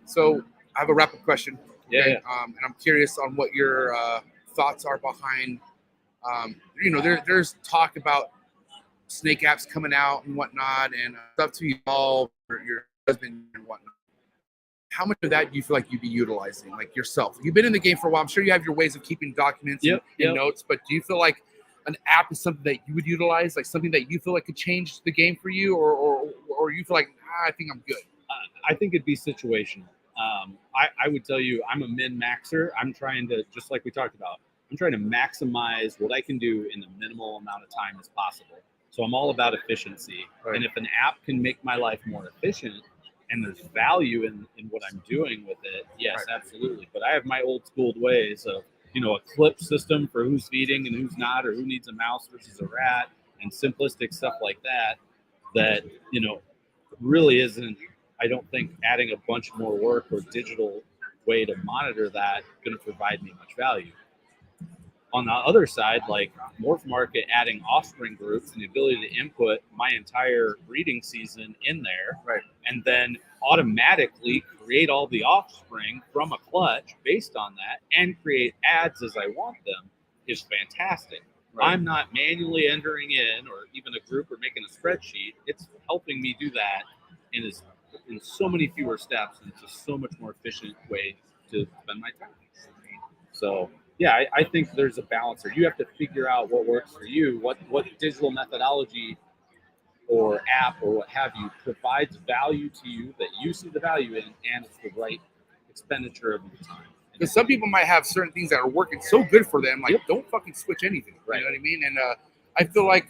So I have a wrap-up question. Yeah. And I'm curious on what your thoughts are behind, you know, there's talk about snake apps coming out and whatnot, and stuff to evolve for your husband and whatnot. How much of that do you feel like you'd be utilizing, like yourself? You've been in the game for a while. I'm sure you have your ways of keeping documents and notes, but do you feel like an app is something that you would utilize, like something that you feel like could change the game for you, or you feel like, I think I'm good? I think it'd be situational. I would tell you, I'm a min-maxer. I'm trying to, just like we talked about, I'm trying to maximize what I can do in the minimal amount of time as possible. So I'm all about efficiency. Right. And if an app can make my life more efficient and there's value in what I'm doing with it, yes, absolutely. But I have my old schooled ways of, you know, a clip system for who's feeding and who's not, or who needs a mouse versus a rat, and simplistic stuff like that, you know, really isn't, I don't think adding a bunch more work or digital way to monitor that going to provide me much value. On the other side, like Morph Market adding offspring groups and the ability to input my entire breeding season in there, and then automatically create all the offspring from a clutch based on that and create ads as I want them is fantastic. I'm not manually entering in or even a group or making a spreadsheet. It's helping me do that in so many fewer steps and just so much more efficient way to spend my time. So yeah, I think there's a balance there. You have to figure out what works for you, what digital methodology or app or what have you provides value to you that you see the value in, and it's the right expenditure of your time. Because some people might have certain things that are working so good for them, like don't fucking switch anything. You know what I mean? And I feel like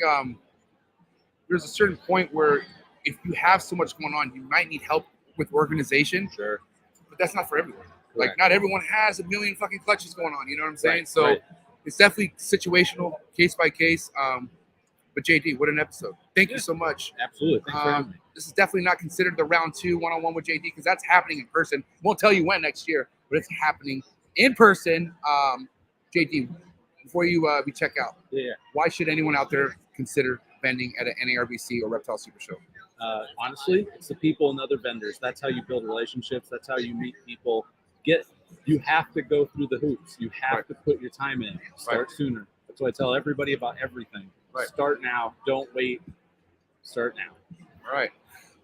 there's a certain point where if you have so much going on, you might need help with organization. Sure. But that's not for everyone. Like Correct. not everyone has a million fucking clutches going on. You know what I'm saying? Right, So right. it's definitely situational, case by case. But JD, what an episode! Thank you Yeah. so much. Absolutely. Thanks for having me. This is definitely not considered the round 2 one-on-one with JD because that's happening in person. Won't tell you when next year, but it's happening in person. JD, before we check out, Yeah. why should anyone out there consider vending at an NARBC or Reptile Super Show? Honestly, it's the people and other vendors. That's how you build relationships. That's how you meet people. You have to go through the hoops. You have Right. to put your time in. Start sooner. That's what I tell everybody about everything. Right. Start now. Don't wait. Start now. All right.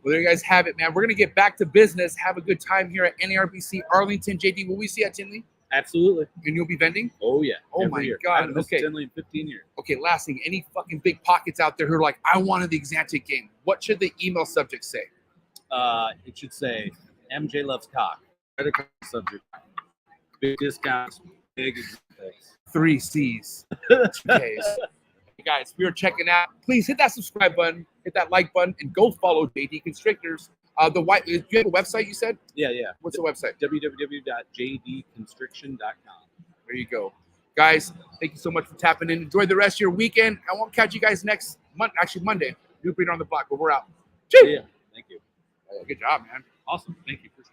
Well, there you guys have it, man. We're going to get back to business. Have a good time here at NARBC Arlington. JD, will we see you at Tinley? Absolutely. And you'll be vending? Oh, yeah. Oh, Every my year. God. I haven't missed Okay. Tinley in 15 years. Okay, last thing. Any fucking big pockets out there who are like, I wanted the Exantic game. What should the email subject say? It should say, MJ loves cock. Credit card subject. Big discounts. Big examples. 3 C's. 2 Ks. Hey guys, if you're checking out, please hit that subscribe button, hit that like button, and go follow JD Constrictors. Do you have a website you said? Yeah. What's the website? www.jdconstriction.com. There you go. Guys, thank you so much for tapping in. Enjoy the rest of your weekend. I won't catch you guys next month, actually Monday. New Breeder on the Block, but we're out. Yeah. Thank you. Good job, man. Awesome. Thank you. Appreciate it.